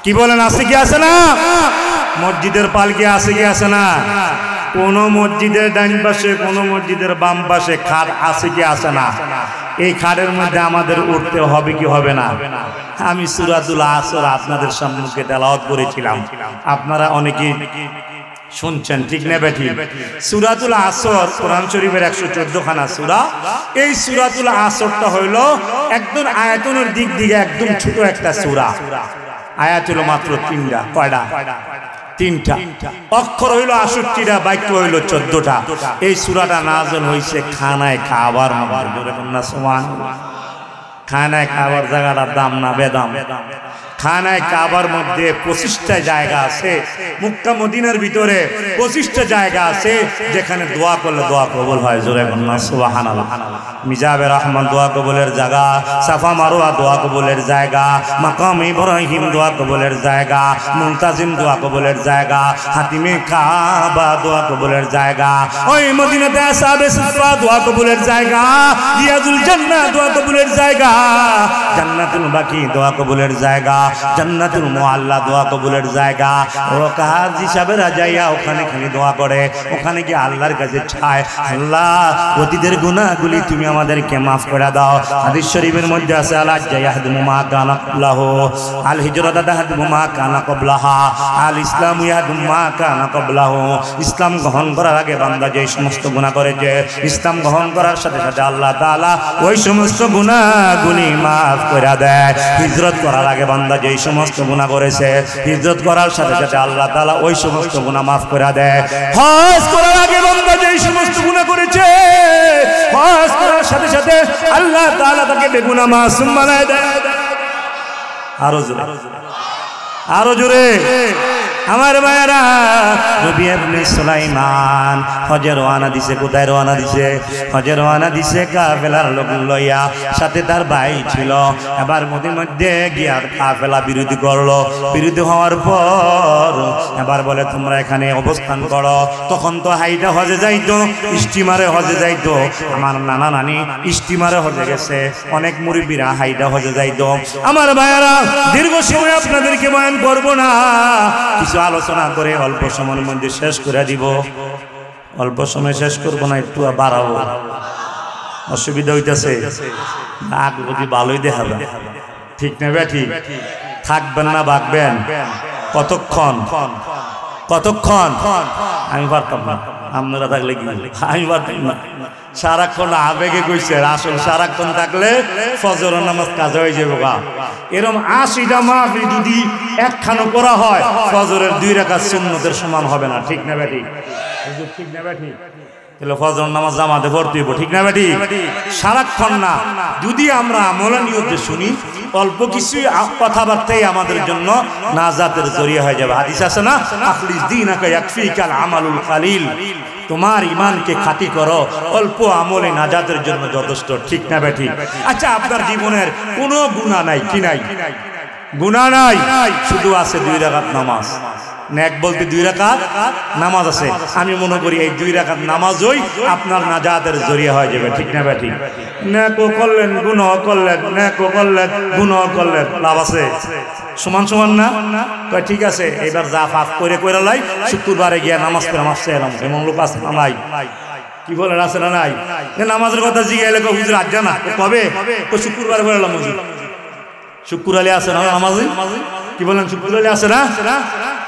কি বলেন, আছে কি আছে না? মসজিদের পালকি আছে কি আছে না? কোন মসজিদের ডান পাশে, কোন মসজিদের বাম পাশে খাট আছে কি আছে না? এই খাটের মধ্যে আমাদের উঠতে হবে কি হবে না? আমি সূরাতুল আসর আপনাদের সম্মুখে তেলাওয়াত করেছিলাম, আপনারা অনেকে শুনছেন, ঠিক না বেঠি? সূরাতুল আসর কোরআন শরীফের 114 খানা সূরা। এই সূরাতুল আসরটা হইল একদম আয়াতনের দিক দিকে একদম ছোট একটা সূরা। আয়াত হলো মাত্র 3টা। কয়টা? 3টা। অক্ষর হইল 68টা, বাক্য হইল 14টা। এই সূরাটা নাযিল হইছে খানায় খাবার মধ্যে। জোরে কন্না সুবহানাল্লাহ। খানায় খাবার জায়গাটার দাম না বেদাম। খানায় কাবার মধ্যে 25টা জায়গা আছে। মক্কা মদিনার ভিতরে 25টা জায়গা আছে যেখানে দোয়া করলে দোয়া কবুল হয়। জোরে বলুন সুবহানাল্লাহ। মিজাবে রহমান দোয়া কবুলের জায়গা, সাফা মারওয়া দোয়া কবুলের জায়গা, মাকাম ইব্রাহিম দোয়া কবুলের জায়গা, মুনতাজিম দোয়া কবুলের জায়গা, হাতিমে কাবা দোয়া কবুলের জায়গা, ওই মদিনাতে আসহাবে সুফা দোয়া কবুলের জায়গা, রিয়াজুল জান্নাহ দোয়া কবুলের জায়গা, জান্নাতুল বাকি দোয়া কবুলের জায়গা, জান্নাতুল মুআল্লা দোয়া কবুলের জায়গা। রকাত হিসাবে রাজাইয়া ওখানে খালি দোয়া করে, ওখানে গিয়ে আল্লাহর কাছে চায়, আল্লাহ অতীতের গুনাহগুলি তুমি আমাদেরকে মাফ করে দাও। হাদিস শরীফের মধ্যে আছে, আল হাজ্জা ইয়াহদিমু মা কানা ক্বাবলাহু, আল হিজরাত তাহদিমু মা কানা ক্বাবলাহা, আল ইসলাম ইয়াহদিমু মা কানা ক্বাবলাহু। ইসলাম গ্রহণ করার আগে বান্দা যে সমস্ত গুনাহ করেছে, ইসলাম গ্রহণ করার সাথে সাথে আল্লাহ তাআলা ওই সমস্ত গুনাহগুলি মাফ করে দেয়। হিজরত করার আগে বান্দা যে সমস্ত গুনাহ করেছে, হিজরত করার সাথে সাথে আল্লাহ তাআলা ওই সমস্ত গুনাহ মাফ করে দেয়। হজ করার আগে বান্দা যে সমস্ত গুনাহ করেছে, হজ করার সাথে সাথে আল্লাহ তাআলা তাকে বেগুনাহ মাসুম বানায় দেয়। আরো জোরে, আরো জোরে আমার ভাইয়েরা। নবী ইবনে সুলাইমান হজে রওনা দিছে। কোথায় রওনা দিছে? হজে রওনা দিছে কাফেলার লোক লইয়া, সাথে তার ভাই ছিল। এবার মধ্যে গিয়া কাফেলা বিরোধী করলো। বিরোধী হওয়ার পর এবার বলে তোমরা এখানে অবস্থান করো। তখন তো হাইটা হজে যাইতো, স্টিমারে হজে যাইতো। আমার নানা নানি স্টিমারে হজে গেছে, অনেক মুরব্বীরা হাইটা হজে যাইতো। আমার ভাইয়েরা দীর্ঘ সময় আপনাদেরকে বয়ান করব না, কিছু আলোচনা করে অল্প সময়ের মধ্যে শেষ করে দিব। অল্প সময় শেষ করবো না, একটু বাড়াবো। অসুবিধা হইতেছে? নাক বুঝি ভালোই দেখাবে, ঠিক না বেঠি? থাকবেন না ভাগবেন? কতক্ষণ? কতক্ষণ? আমি পারতাম না, আপনারা থাকলে কি? আমি পারতাম না। সারাক্ষণ আবেগে কইছে, আসল সারাক্ষণ থাকলে ফজর নামাজ কাজে হয়ে যাবে। এরকম 80টা মাহফিল যদি একখানো করা হয়, ফজরের 2 রাকাত সুন্নতের সমান হবে না, ঠিক না বেটি? ঠিক না বেটি? তাহলে ফজর নামাজ জামাতে পড়তে হইব, ঠিক না বেটি? সারাক্ষণ না, যদি আমরা আমলের নিয়তে শুনি, অল্প কিছু কথাবার্তাই আমাদের জন্য নাজাতের জরিয়া হয়ে যাবে। হাদিস আছে না, আখলিস দীনাকা ইয়াকফিকাল আমালুল কালিল, তোমার ইমানকে খাঁটি করো, অল্প আমলে নাজাতের জন্য যথেষ্ট, ঠিক না বেটি? আচ্ছা, আপনার জীবনের কোনো গুনাহ নাই কি নাই? গুনাহ নাই, শুধু আছে 2 রাকাত নামাজ। নেক বলতে 2 রাকাত নামাজ আছে। আমি মনে করি এই 2 রাকাত নামাজই আপনার নাজাতের জরিয়া হয়ে যাবে, ঠিক না বেটি? নেকও করলেন, গুনাহ করলেন, নেকও করলেন, গুনাহ করলেন, লাভ আছে? সমান সমান না? কয় ঠিক আছে, এবার যা পাপ করে লাই, শুক্রবারে গিয়া নামাজ পড়ে এলাম, এমন লোক আছে না? নাই। কি বলেন আছে না নাই? নামাজের কথা জিজ্ঞাসা করলে হুজুর আজ জানা কবে? শুক্রবার বললাম হুজুর। শুক্রবারে আছে না নামাজি? কি বলেন শুক্রবারে আছে না?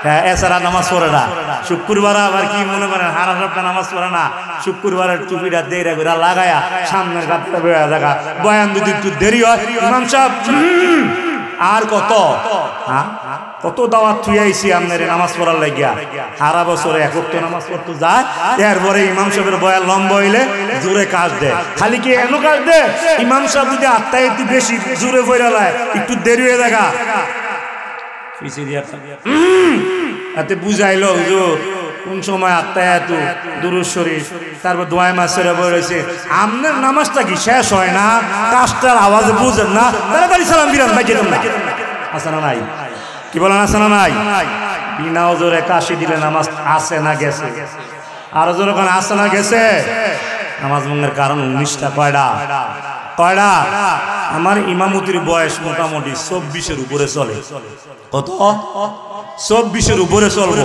হ্যাঁ, এছাড়া নামাজ পড়ে না। শুক্রবার আবার কি মনে করেন হারা সপ্তাহ নামাজ পড়ে না। শুক্রবারের টুপিটা দেড়া করে লাগায়া সামনের কাপড়টা বেড়া দেখা বয়ান যদি একটু দেরি হয় ইমাম সাহেব আর কত দাওয়াত থুই আইছি আপনার নামাজ পড়ার লাগিয়া। সারা বছরে এক ওয়াক্ত নামাজ পড়তে যায়, এরপরে ইমাম সাহেবের বয়ান লম্বা হইলে জোরে কাজ দেয়। খালি কি এমন কাজ দেয় ইমাম সাহেব যদি আত্মায় একটু বেশি জোরে পড়ে লায় একটু দেরি হয়ে দেখা এতে বুঝাইলো হুজুর কোন সময় আত্মায় এত দুরূদ শরীফ তারপর দোয়া মাসের বলেছে আপনার নামাজটা কি শেষ হয় না? কাজটার আওয়াজ বুঝেন না, তাড়াতাড়ি সালাম দিলেন ভাই যেতাম না। আছে না নাই? কি বলেন আছে না নাই? বিনা ওজোরে কাশি দিলে নামাজ আছে না গেছে? আরো জোরে কোন আছে না গেছে? নামাজ ভঙ্গের কারণ 19টা। কয়টা? আমার ইমামতির বয়স মোটামুটি 24-এর উপরে চলে। কত? 24-এর উপরে চলবো।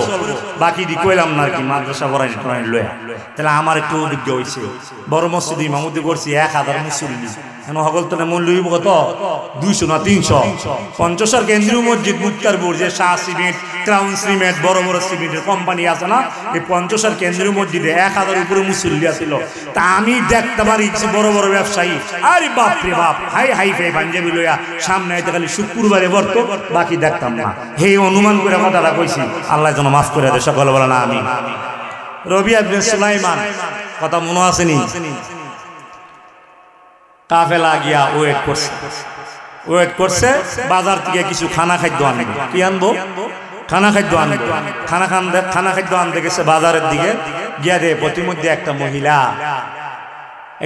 বাকি দি কইলাম না আর কি, মাদ্রাসা পড়াই লয়া। তাহলে আমার একটু অভিজ্ঞ হয়েছে। বড় মসজিদে ইমামতি করছি 1000 মুসল্লি। হকল তো মূল্য হইব কত? 200 না 300। 50 কেন্দ্রীয় মসজিদ মুক্তারপুর যে শাহ সিমেন্ট, ক্রাউন সিমেন্ট, বড় বড় সিমেন্টের কোম্পানি আছে না, এই 50 কেন্দ্রীয় মসজিদে 1000 উপরে মুসল্লি আছিল। তা আমি দেখতে পারি বড় বড় ব্যবসায়ী আরে বাপ রে বাপ হাই ফাই পাঞ্জাবি লইয়া সামনে আইতে খালি শুক্রবারে বর্ত, বাকি দেখতাম না। হে অনুমান করে কথাটা কইছি, আল্লাহ যেন মাফ করে দেয় সকল বলে না আমি। রবিয়া ইবনে সুলাইমান কথা মনে আসেনি? কাফেলা গিয়া ওয়েট করছে বাজার থেকে কিছু খানা খাদ্য আনবো। কি আনবো? খানা খাদ্য আনবো। খানা খাদ্য আনতে গেছে বাজারের দিকে গিয়া দে প্রতিমধ্যে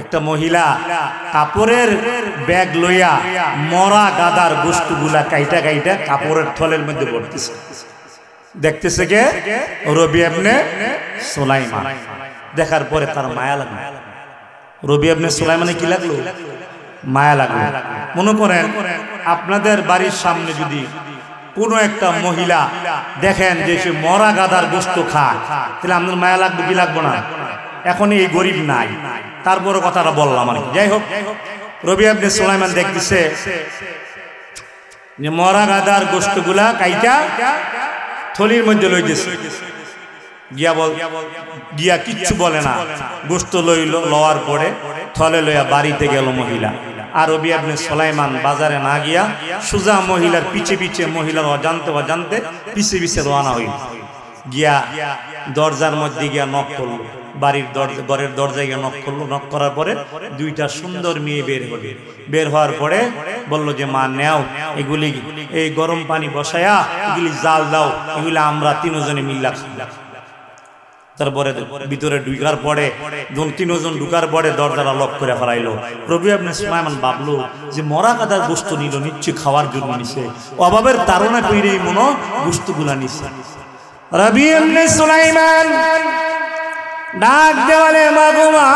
একটা মহিলা কাপড়ের ব্যাগ লইয়া মরা গাদার গোশতগুলা কাইটা কাপড়ের থলের মধ্যে ভরতেছে। দেখতেছে কে? রবিয়া ইবনে সুলাইমান। দেখার পরে তার মায়া লাগলো। রবিয়া ইবনে সুলাইমানে কি লাগলো? মায়া লাগলো। মনে করেন আপনাদের বাড়ির সামনে যদি কোনো একটা মহিলা দেখেন যে সে মরা গাদার গোশত খায়, তাহলে আপনার মায়া লাগবে কি লাগবো না? এখন এই গরিব নাই, তারপরে কথাটা বললাম আর কি। যাই হোক, রবিয়া ইবনে সুলাইমান দেখতেছে যে মরা গাদার গোশতগুলা কাইটা থলির মধ্যে লইতেছে। গিয়া কিচ্ছু বলে না, গোশত লওয়ার পরে থলে লইয়া বাড়িতে গেল মহিলা। আর রবিয়া ইবনে সুলাইমান বাজারে না গিয়া সুজা মহিলার পিছে মহিলার অজান্তে পিছে রওনা হইল। গিয়া দরজার মধ্যে গিয়া নক করলো, বাড়ির ঘরের দরজায় গিয়ে নক করলো। নক করার পরে দুইটা সুন্দর মেয়ে বের হওয়ার পরে বলল যে মা নেও এগুলি, এই গরম পানি বসায়া এগুলি জাল দাও, এগুলি আমরা তিনজনে মিল্লা খাই। তারপরে ভিতরে ঢুকার পরে তিনজন ঢুকার পরে দরজাটা লক করে ফেলাইলো। রবিয়া ইবনে সুলাইমান ভাবলো যে মরা গাদার গোশত নিল, নিশ্চয়ই খাওয়ার জন্য নিছে, অভাবের তাড়না কইরেই মনে গোশতগুলা নিছে। রবিয়া ইবনে সুলাইমান ডাক দেওয়ালে মা গো মা,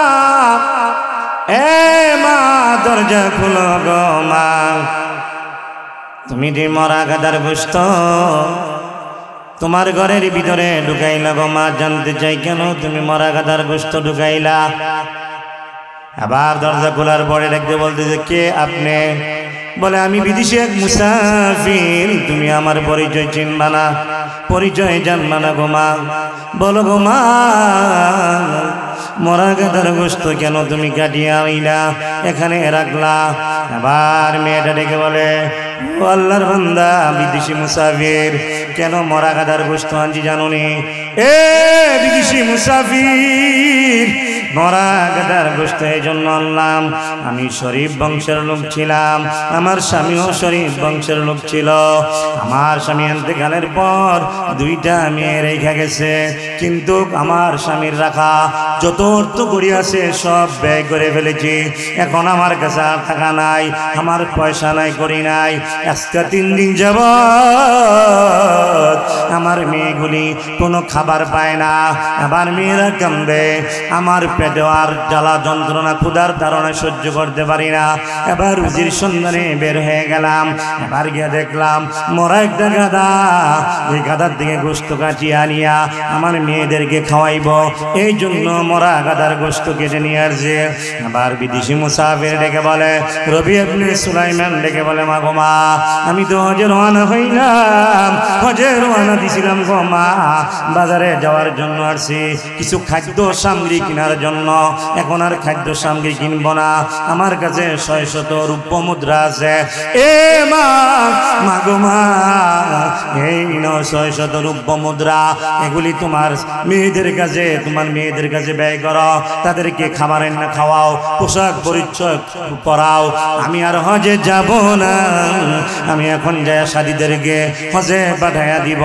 এ মা দরজা খুলো গো মা, তুমি যে মরা গাদার গোশত তোমার ঘরের ভিতরে ঢুকাইলা গো মা, জানতে চাই কেন তুমি মরা গাদার গোশত ঢুকাইলা? আবার দরজা খোলার পরে দেখতে বলতেছে কে আপনি? বলে আমি বিদেশি এক মুসাফির, তুমি আমার পরিচয় চিনবা না, পরিচয় জানবা না গো মা। বলো গো মা মরা গাদার গোশত কেন তুমি কাটিয়ে আইলা এখানে রাখলা? আবার মেয়েটা ডেকে বলে ও আল্লাহর বান্দা বিদেশি মুসাফির, কেন মরা গাদার গোশত আনছি জানোনি? এ বিদেশি মুসাফির, মরা গাদার গোশত এই জন্য আনলাম, আমি শরীফ বংশের লোক ছিলাম, আমার স্বামীও শরীফ বংশের লোক ছিল। আমার স্বামী ইন্তেকালের পর দুইটা মেয়ে রেখে গেছে, কিন্তু আমার স্বামীর রাখা যত অর্থ করি আছে সব ব্যয় করে ফেলেছি। এখন আমার কাছে আর টাকা নাই, আমার পয়সা নাই, করি নাই। আজকে 3 দিন যাবত আমার মেয়েগুলি কোনো খাবার পায় না, আবার মেয়েরা কান্দে, আমার পেটে আর জ্বালা যন্ত্রণা ক্ষুধার ধারণা সহ্য করতে পারি না। এবার রুজির সন্ধানে বের হয়ে গেলাম। এবার গিয়ে দেখলাম মরা একটা গাধা, এই গাধার দিকে গোশত কাটিয়ে আনিয়া আমার মেয়েদেরকে খাওয়াইব, এই জন্য মরা গাধার গোশত কেটে নিয়ে আসছে। এবার বিদেশি মুসাফির ডেকে বলে, রবি ইবনে সুলাইমান ডেকে বলে, মা গো মা, আমি তো হজে রওনা হইলাম, হজে রওনা দিছিলাম গো মা, বাজারে যাওয়ার জন্য আসছি কিছু খাদ্য সামগ্রী কেনার জন্য। এখন আর খাদ্য সামগ্রী কিনবো না, আমার কাছে 600 রূপ্য মুদ্রা আছে। এ মা, মা গো মা, এই 600 রূপ্য মুদ্রা, এগুলি তোমার মেয়েদের কাছে, তোমার মেয়েদের কাছে ব্যয় করো, তাদেরকে খাবার না খাওয়াও, পোশাক পরিচ্ছদ পরাও। আমি আর হজে যাব না, আমি এখন যায় সাথীদেরকে হজে পাঠাইয়া দিব,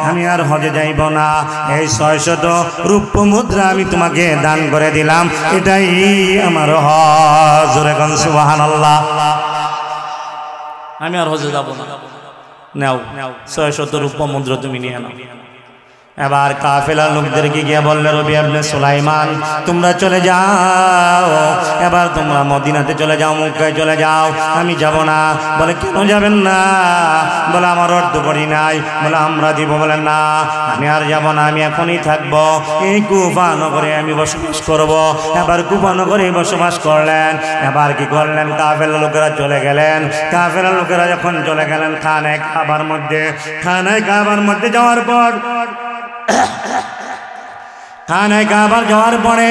আমি আর হজে যাইব না। এই 600 রূপ্য মুদ্রা আমি তোমাকে দান করে দিলাম, এটাই আমার হজ। এখন সুবহানাল্লাহ, আমি আর হজে যাব না, নাও 600 রূপ্য মুদ্রা তুমি নিয়ে নাও। এবার কাফেলার লোকদেরকে গিয়ে বললে, রবি ইবনে সুলাইমান, তোমরা চলে যাও, এবার তোমরা মদিনাতে চলে যাও, মক্কায় চলে যাও, আমি যাব না। বলে, কেন যাবেন না? বলে, আমার অর্থ করি নাই। বলে, আমরা দিব। বলে, না, আমি আর যাব না, আমি এখনই থাকবো, এই কুফা নগরে আমি বসবাস করব। এবার কুফা নগরে বসবাস করলেন। এবার কি করলেন? কাফেলার লোকেরা চলে গেলেন। কাফেলার লোকেরা যখন চলে গেলেন খানায় কাবার মধ্যে, খানায় কাবার মধ্যে যাওয়ার পর খানায় কাবার যাওয়ার পরে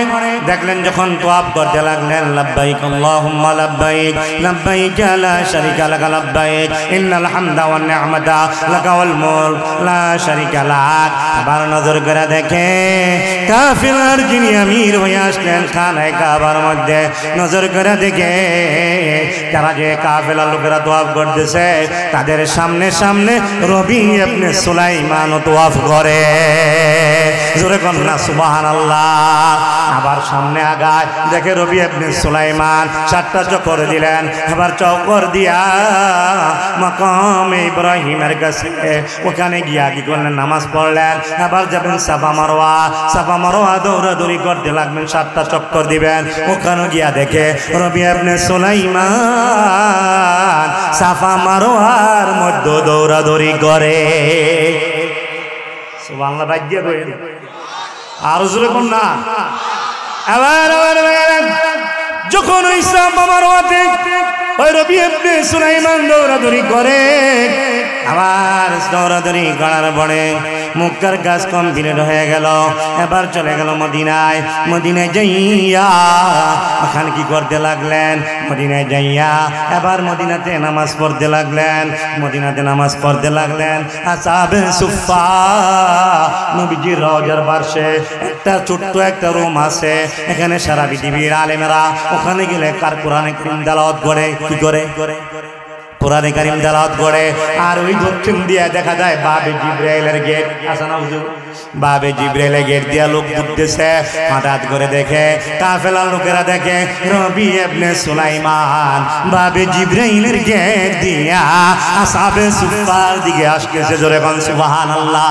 দেখলেন যখন তোয়াফ করতে লাগলেন, লাব্বাইক আল্লাহুম্মা লাব্বাইক, লাব্বাইক লা শারীকা লাক লাব্বাইক, ইন্নাল হামদা ওয়ান নি'মাতা লাকা ওয়াল মুলক লা শারীকা লাক। আবার নজর করে দেখে কাফেলার যিনি আমির হয়ে আসলেন খানায় কাবার মধ্যে, নজর করে দেখে তারা যে কাফেলার লোকেরা তোয়াফ করতেছে, তাদের সামনে সামনে রবি ইবনে সুলাইমান তোয়াফ করে। জোরে কোন না সুবহানাল্লাহ। আবার সামনে আগায় দেখে রবি ইবনে সুলাইমান 7টা চক্কর দিলেন। এবার চক্কর দিয়া মাকামে ইব্রাহিমের কাছে ওখানে গিয়া কি করলেন? নামাজ পড়লেন। এবার যাবেন সাফা মারওয়া, সাফা মারওয়া দৌড়াদৌড়ি করতে লাগবেন, 7টা চক্কর দিবেন। ওখানে গিয়া দেখে রবি ইবনে সুলাইমান সাফা মারওয়ার মধ্যে দৌড়াদৌড়ি করে। সুবহানাল্লাহ, বাজ্যা কইেন আর জোরে কোন না। আবার যখন ওই সাফা মারওয়াতে ওই রবি ইবনে সুলাইমান দৌড়াদৌড়ি করে, আবার দৌড়াদৌড়ি করার পরে মক্কার কাজ কমপ্লিট হয়ে গেল। এবার চলে গেল মদিনায়। মদিনায় যাইয়া ওখানে কি করতে লাগলেন? মদিনায় যাইয়া এবার মদিনাতে নামাজ পড়তে লাগলেন। মদিনাতে নামাজ পড়তে লাগলেন। আসহাবে সুফফা, নবীজির রওজার পাশে একটা ছোট্ট একটা রুম আছে, এখানে সারা পৃথিবীর আলেমেরা ওখানে গেলে কার কোরআনে কারীম তেলাওয়াত করে, কি করে? কোরআনে কারীম তেলাওয়াত করে। আর ওই দক্ষিণ দিয়ে দেখা যায় বাবে জিবরাইলের গেট আছে না হুজুর? বাবে জিবরাইলের গেট দিয়া লোক ঢুকতেছে। হঠাৎ করে দেখে কাফেলার লোকেরা দেখে রবি ইবনে সুলাইমান বাবে জিবরাইলের গেট দিয়া আসহাবে সুফফার দিকে আসতেছে। জোরে কোন সুবহানাল্লাহ।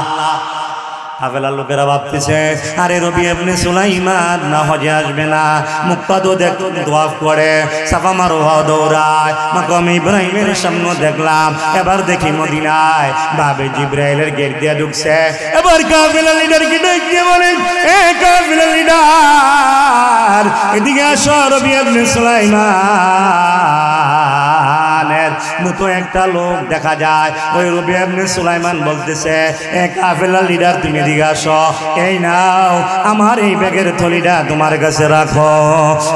কাফেলার লোকেরা ভাবতেছে, আরে রবি ইবনে সুলাইমান না হজে আসবে না। মুক্তাদও দেখুন তোয়াফ করে, সাফা মারওয়া দৌড়ায়, মাকাম ইব্রাহিমের সামনে দেখলাম। এবার দেখি মদিনায় বাবে জিবরাইলের গেট দিয়ে ঢুকছে। এবার কাফেলার লিডারকে ডেকে বলে, এ কাফেলার লিডার, এদিকে আসো, রবি ইবনে সুলাইমানের মতো একটা লোক দেখা যায়। ওই রবি ইবনে সুলাইমান বলতেছে, এ কাফেলার লিডার, তুমি এদিকে আসো, এই নাও আমার এই ব্যাগের থলিটা তোমার কাছে রাখো,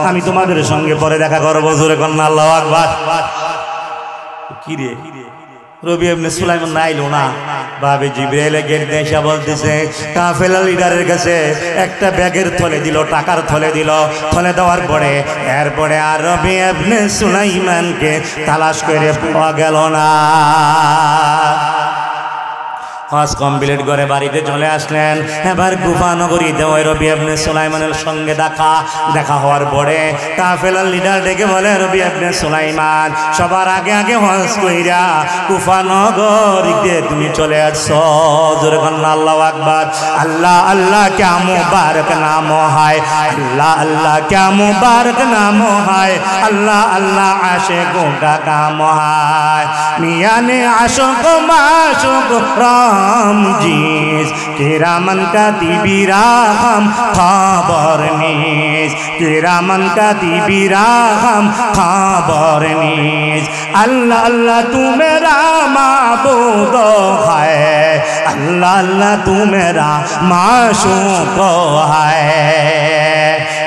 আমি তোমাদের সঙ্গে পরে দেখা করবো। জোরে কন্যা আল্লাহু আকবার। কি রে, রবি ইবনে সুলাইমান আইলো না। বাবে জিবরাইলের গেট দিয়ে এসে বলতেছে, কাফেলার লিডারের কাছে একটা ব্যাগের থলে দিল, টাকার থলে দিল। থলে দেওয়ার পরে এরপরে আর রবি ইবনে সুলাইমানকে তালাশ করে পাওয়া গেল না। হজ কমপ্লিট করে বাড়িতে চলে আসলেন। এবার কুফা নগরীতে ওই রবি ইবনে সুলাইমানের সঙ্গে দেখা হওয়ার পরে কাফেলার লিডার ডেকে বলে, রবি ইবনে সুলাইমান, সবার আগে আগে হজ কইরা কুফা নগরীতে তুমি চলে আসছো। জোরে বলেন আল্লাহু আকবার। আল্লাহ আল্লাহ क्या मुबारक नाम है, अल्लाह अल्लाह क्या मुबारक नाम है, अल्लाह अल्लाह आशिकों का काम है। मियां ने आशिक माशूक राम जीस किरामन कातिबीरा हम खबर नीस, किरामन कातिबीरा हम खबर नीस। अल्लाह अल्लाह तू मेरा माबूद है, अल्लाह अल्लाह तू मेरा माशूक है।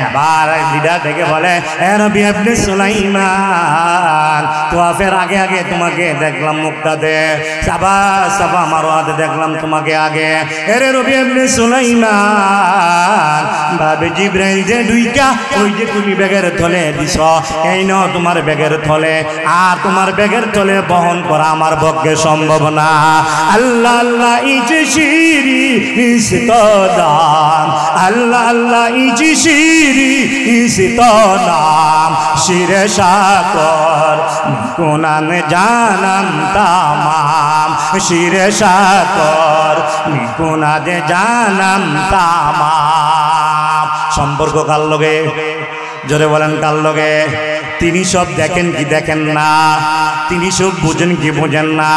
এবার লিডার থেকে বলে, রবি ইবনে সুলাইমান, তোয়াফের আগে আগে তোমাকে দেখলাম মুক্তাতে, সাবা সাবা মারওয়াতে দেখলাম তোমাকে আগে। এরে রবি ইবনে সুলাইমান, বাবে জিবরাইল যে দুইটা ওই যে তুমি ব্যাগের থলে দিছ, এই নাও তোমার ব্যাগের থলে, আর তোমার ব্যাগের থলে বহন করা আমার পক্ষে সম্ভব না। আল্লাহ আল্লাহ ইজে শিরি ইস্তদাম, আল্লাহ আল্লাহ ইজে শিরি ইস্তদাম, শিরে শাকর কোনান জানাম তামাম, শিরে শাকর কোনাদে জানাম তামাম। সম্পর্ক কার লগে? জোরে বলেন কার লগে? তিনি সব দেখেন কি দেখেন না? তিনি সব বুঝেন কি বুঝেন না?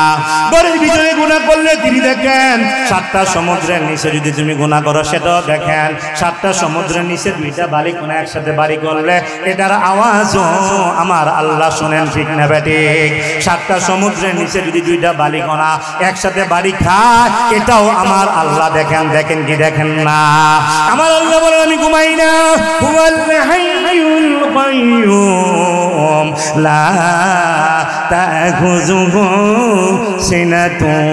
ঘরের ভিতরে গুনাহ করলে তিনি দেখেন, 7টা সমুদ্রের নিচে যদি তুমি গুনাহ করো সেটাও দেখেন। 7টা সমুদ্রের নিচে 2টা বালি কোনা একসাথে বাড়ি করলে এটার আওয়াজও আমার আল্লাহ শুনেন, ঠিক না বেঠিক? 7টা সমুদ্রের নিচে যদি 2টা বালি কোনা একসাথে বাড়ি খায় এটাও আমার আল্লাহ দেখেন। দেখেন কি দেখেন না? আমার আল্লাহ বলেন, আমি ঘুমাই না, হুয়াল হাইয়ুল কাইয়ুম লা তাখুযুহু সিনাতুন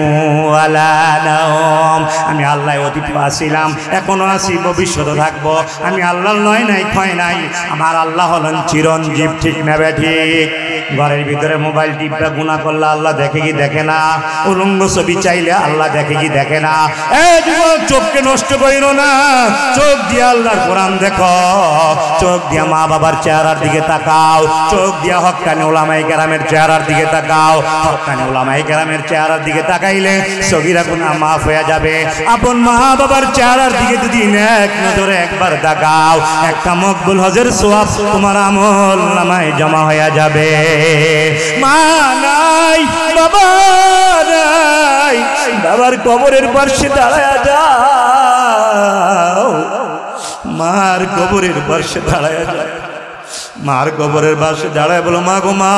ওয়ালা নাওম। আমি আল্লাহ অতীত আছিলাম, এখনো আছি, ভবিষ্যতে থাকবো। আমি আল্লাহর নয় নাই, ক্ষয় নাই। আমার আল্লাহ হলেন চিরঞ্জীব, ঠিক না বেঠিক? ঘরের ভিতরে মোবাইল টিপটা গুনাহ করলে আল্লাহ দেখে কি দেখে না? উলঙ্গ ছবি চাইলে আল্লাহ দেখে কি দেখে না? চোখকে নষ্ট করিও না, চোখ দিয়ে আল্লাহর কোরআন দেখো, চোখ দিয়া মা বাবার চেহারার দিকে তাকাও, চোখ দিয়া হক্কানি উলামায়ে কেরামের চেহারার দিকে তাকাও। হক্কানি উলামায়ে কেরামের চেহারার দিকে তাকাইলে সগীরা গুনাহ মাফ হয়ে যাবে। আপন মা বাবার চেহারার দিকে যদি এক নজরে একবার তাকাও, একটা মকবুল হজের সওয়াব তোমার আমল নামায় জমা হয়ে যাবে। মা নাই, বাবা নাই, বাবার কবরের পাশে দাঁড়ায়া যাও, মার কবরের পাশে দাঁড়ায়া যাও, মার কবরের পাশে দাঁড়ায় বলো, মা গো মা,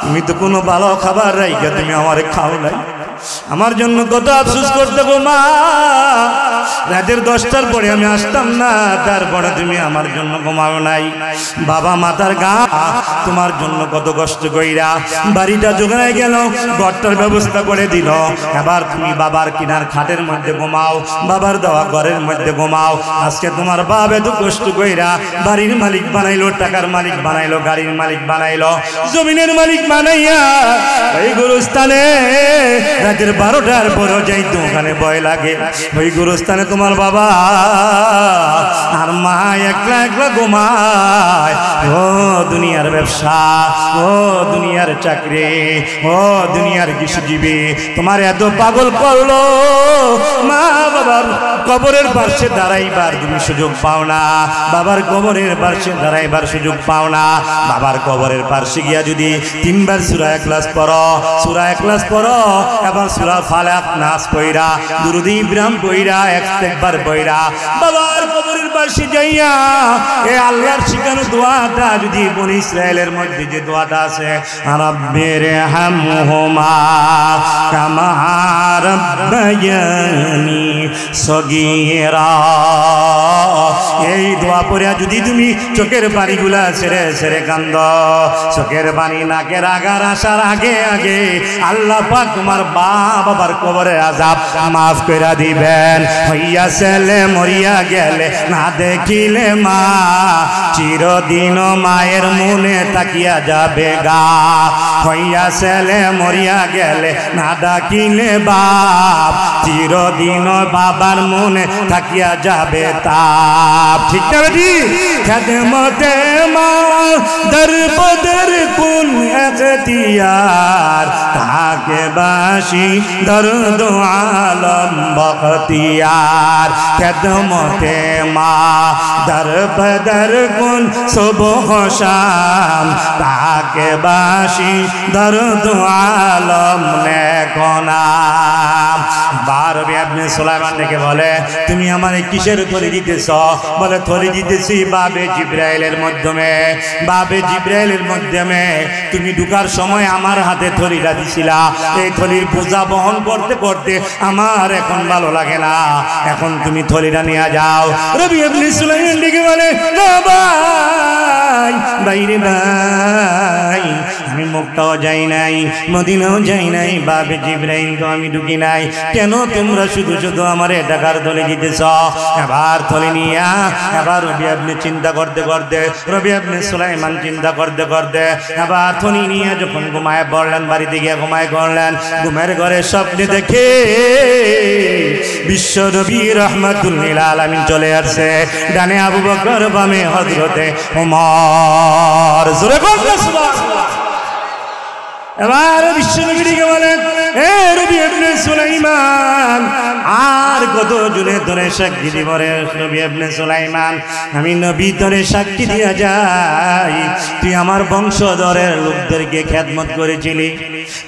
তুমি তো কোনো ভালো খাবার রাইখা তুমি আমারে খাও নাই, আমার জন্য কত আফসোস করতে গো মা। রাতের 10টার পরে আমি আসতাম না, তারপরে তুমি আমার জন্য ঘুমাও নাই। বাবা মাতার গা তোমার জন্য কত কষ্ট কইরা বাড়িটা জোগাড়ায় গেল, ঘরটার ব্যবস্থা করে দিল। এবার তুমি বাবার কিনার খাটের মধ্যে ঘুমাও, বাবার দেওয়া ঘরের মধ্যে ঘুমাও। আজকে তোমার বাপ এত কষ্ট কইরা বাড়ির মালিক বানাইলো, টাকার মালিক বানাইলো, গাড়ির মালিক বানাইলো, জমিনের মালিক বানাইয়া ওই গুরুস্থানে রাতের 12টার পরও যাইতো, ওখানে ভয় লাগে। ওই গুরুস্থানে তোমার বাবা আর মা একলা একলা ঘুমায়। ও দুনিয়ার ব্যবসা, ও দুনিয়ার চাকরি, ও দুনিয়ার কৃষিজীবী তোমার এত পাগল করলো, মা বাবার কবরের পাশে দাঁড়াইবার তুমি সুযোগ পাও না, বাবার কবরের পাশে দাঁড়াইবার সুযোগ পাও না। বাবার কবরের পাশে গিয়া যদি 3বার সূরা ইখলাস পড়ো, সূরা ইখলাস পড়ো, এবার সূরা ফালাক নাস পড়া, দুরূদ ইব্রাহিম পড়া, একবার পড়া, বাবার কবরের পাশে যাইয়া এ আল্লাহর শিখানো দোয়াটা যদি বনি ইসরাইলের মধ্যে যে দোয়াটা আছে, রাব্বিরহামহুমা কামা রাব্বায়ানি সগীরা, এই দোয়া পড়া যদি তুমি চোখের পানিগুলা ছেড়ে ছেড়ে কান্দ, চোখের পানি নাকের আগার আসার আগে আগে আল্লাহ পাক তোমার বাবার কবরের আযাব মাফ করে দিবেন। হইয়া ছেলে মরিয়া গেলে না দেখিলে মা, চিরদিন মায়ের মনে তাকিয়া যাবে গা হইয়া ছেলে মরিয়া গেলে না ডাকিলে বাপ চিরদিন বাবার মনে থাকিয়া যাবে তাপ ঠিক না বেটি খেদমতে মা দরবদর কুন এখতিয়ার তাকে বাসি দর্দ আলম বখতিয়ার খেদমতে মা দরবদর কুন সুবহ শাম তাকে বাসি দর্দ আলম নেকনাম বারবি আপনি সুলাইমান ডেকে বলে তুমি আমারে কিসের থলি দিতেছ বলে থলি দিতেছি বাবে জিব্রাইলের মাধ্যমে বাবে জিব্রাইলের মাধ্যমে তুমি ঢুকার সময় আমার হাতে থলিটা দিছিলা এই থলির বোঝা বহন করতে করতে আমার এখন ভালো লাগে না এখন তুমি থলিটা নিয়ে যাও রবি আপনি সুলাইমান ডেকে বলে না ভাই বাইরে ভাই আমি মক্কাও যাই নাই মদিনাও যাই নাই বাবে জিব্রাইল তো আমি ঢুকি নাই কেন তোমরা শুধু শুধু আমারে টাকার থলি দিতেছ এবার থলি নিয়া এবার রবি আপনি চিন্তা করতে করতে রবি আপনি সুলাইমান চিন্তা করতে করতে এবার থলি নিয়ে যখন ঘুমায় পড়লেন বাড়িতে গিয়ে ঘুমায় করলেন ঘুমের ঘরে স্বপ্নে দেখে বিশ্ব নবী রহমাতুল লিল আলামিন চলে আসছে ডানে আবু বকর বামে হযরতে ওমর জোরে বলুন সুবহানাল্লাহ এবার বিশ্বনবীকে বলেন এ রবি ইবনে সুলাইমান আর কত জনে ধরে সাক্ষী দিব রে রবি ইবনে সুলাইমান আমি নবী ধরে সাক্ষী দিয়া যাই তুই আমার বংশধরের লোকদেরকে খেদমত করেছিলি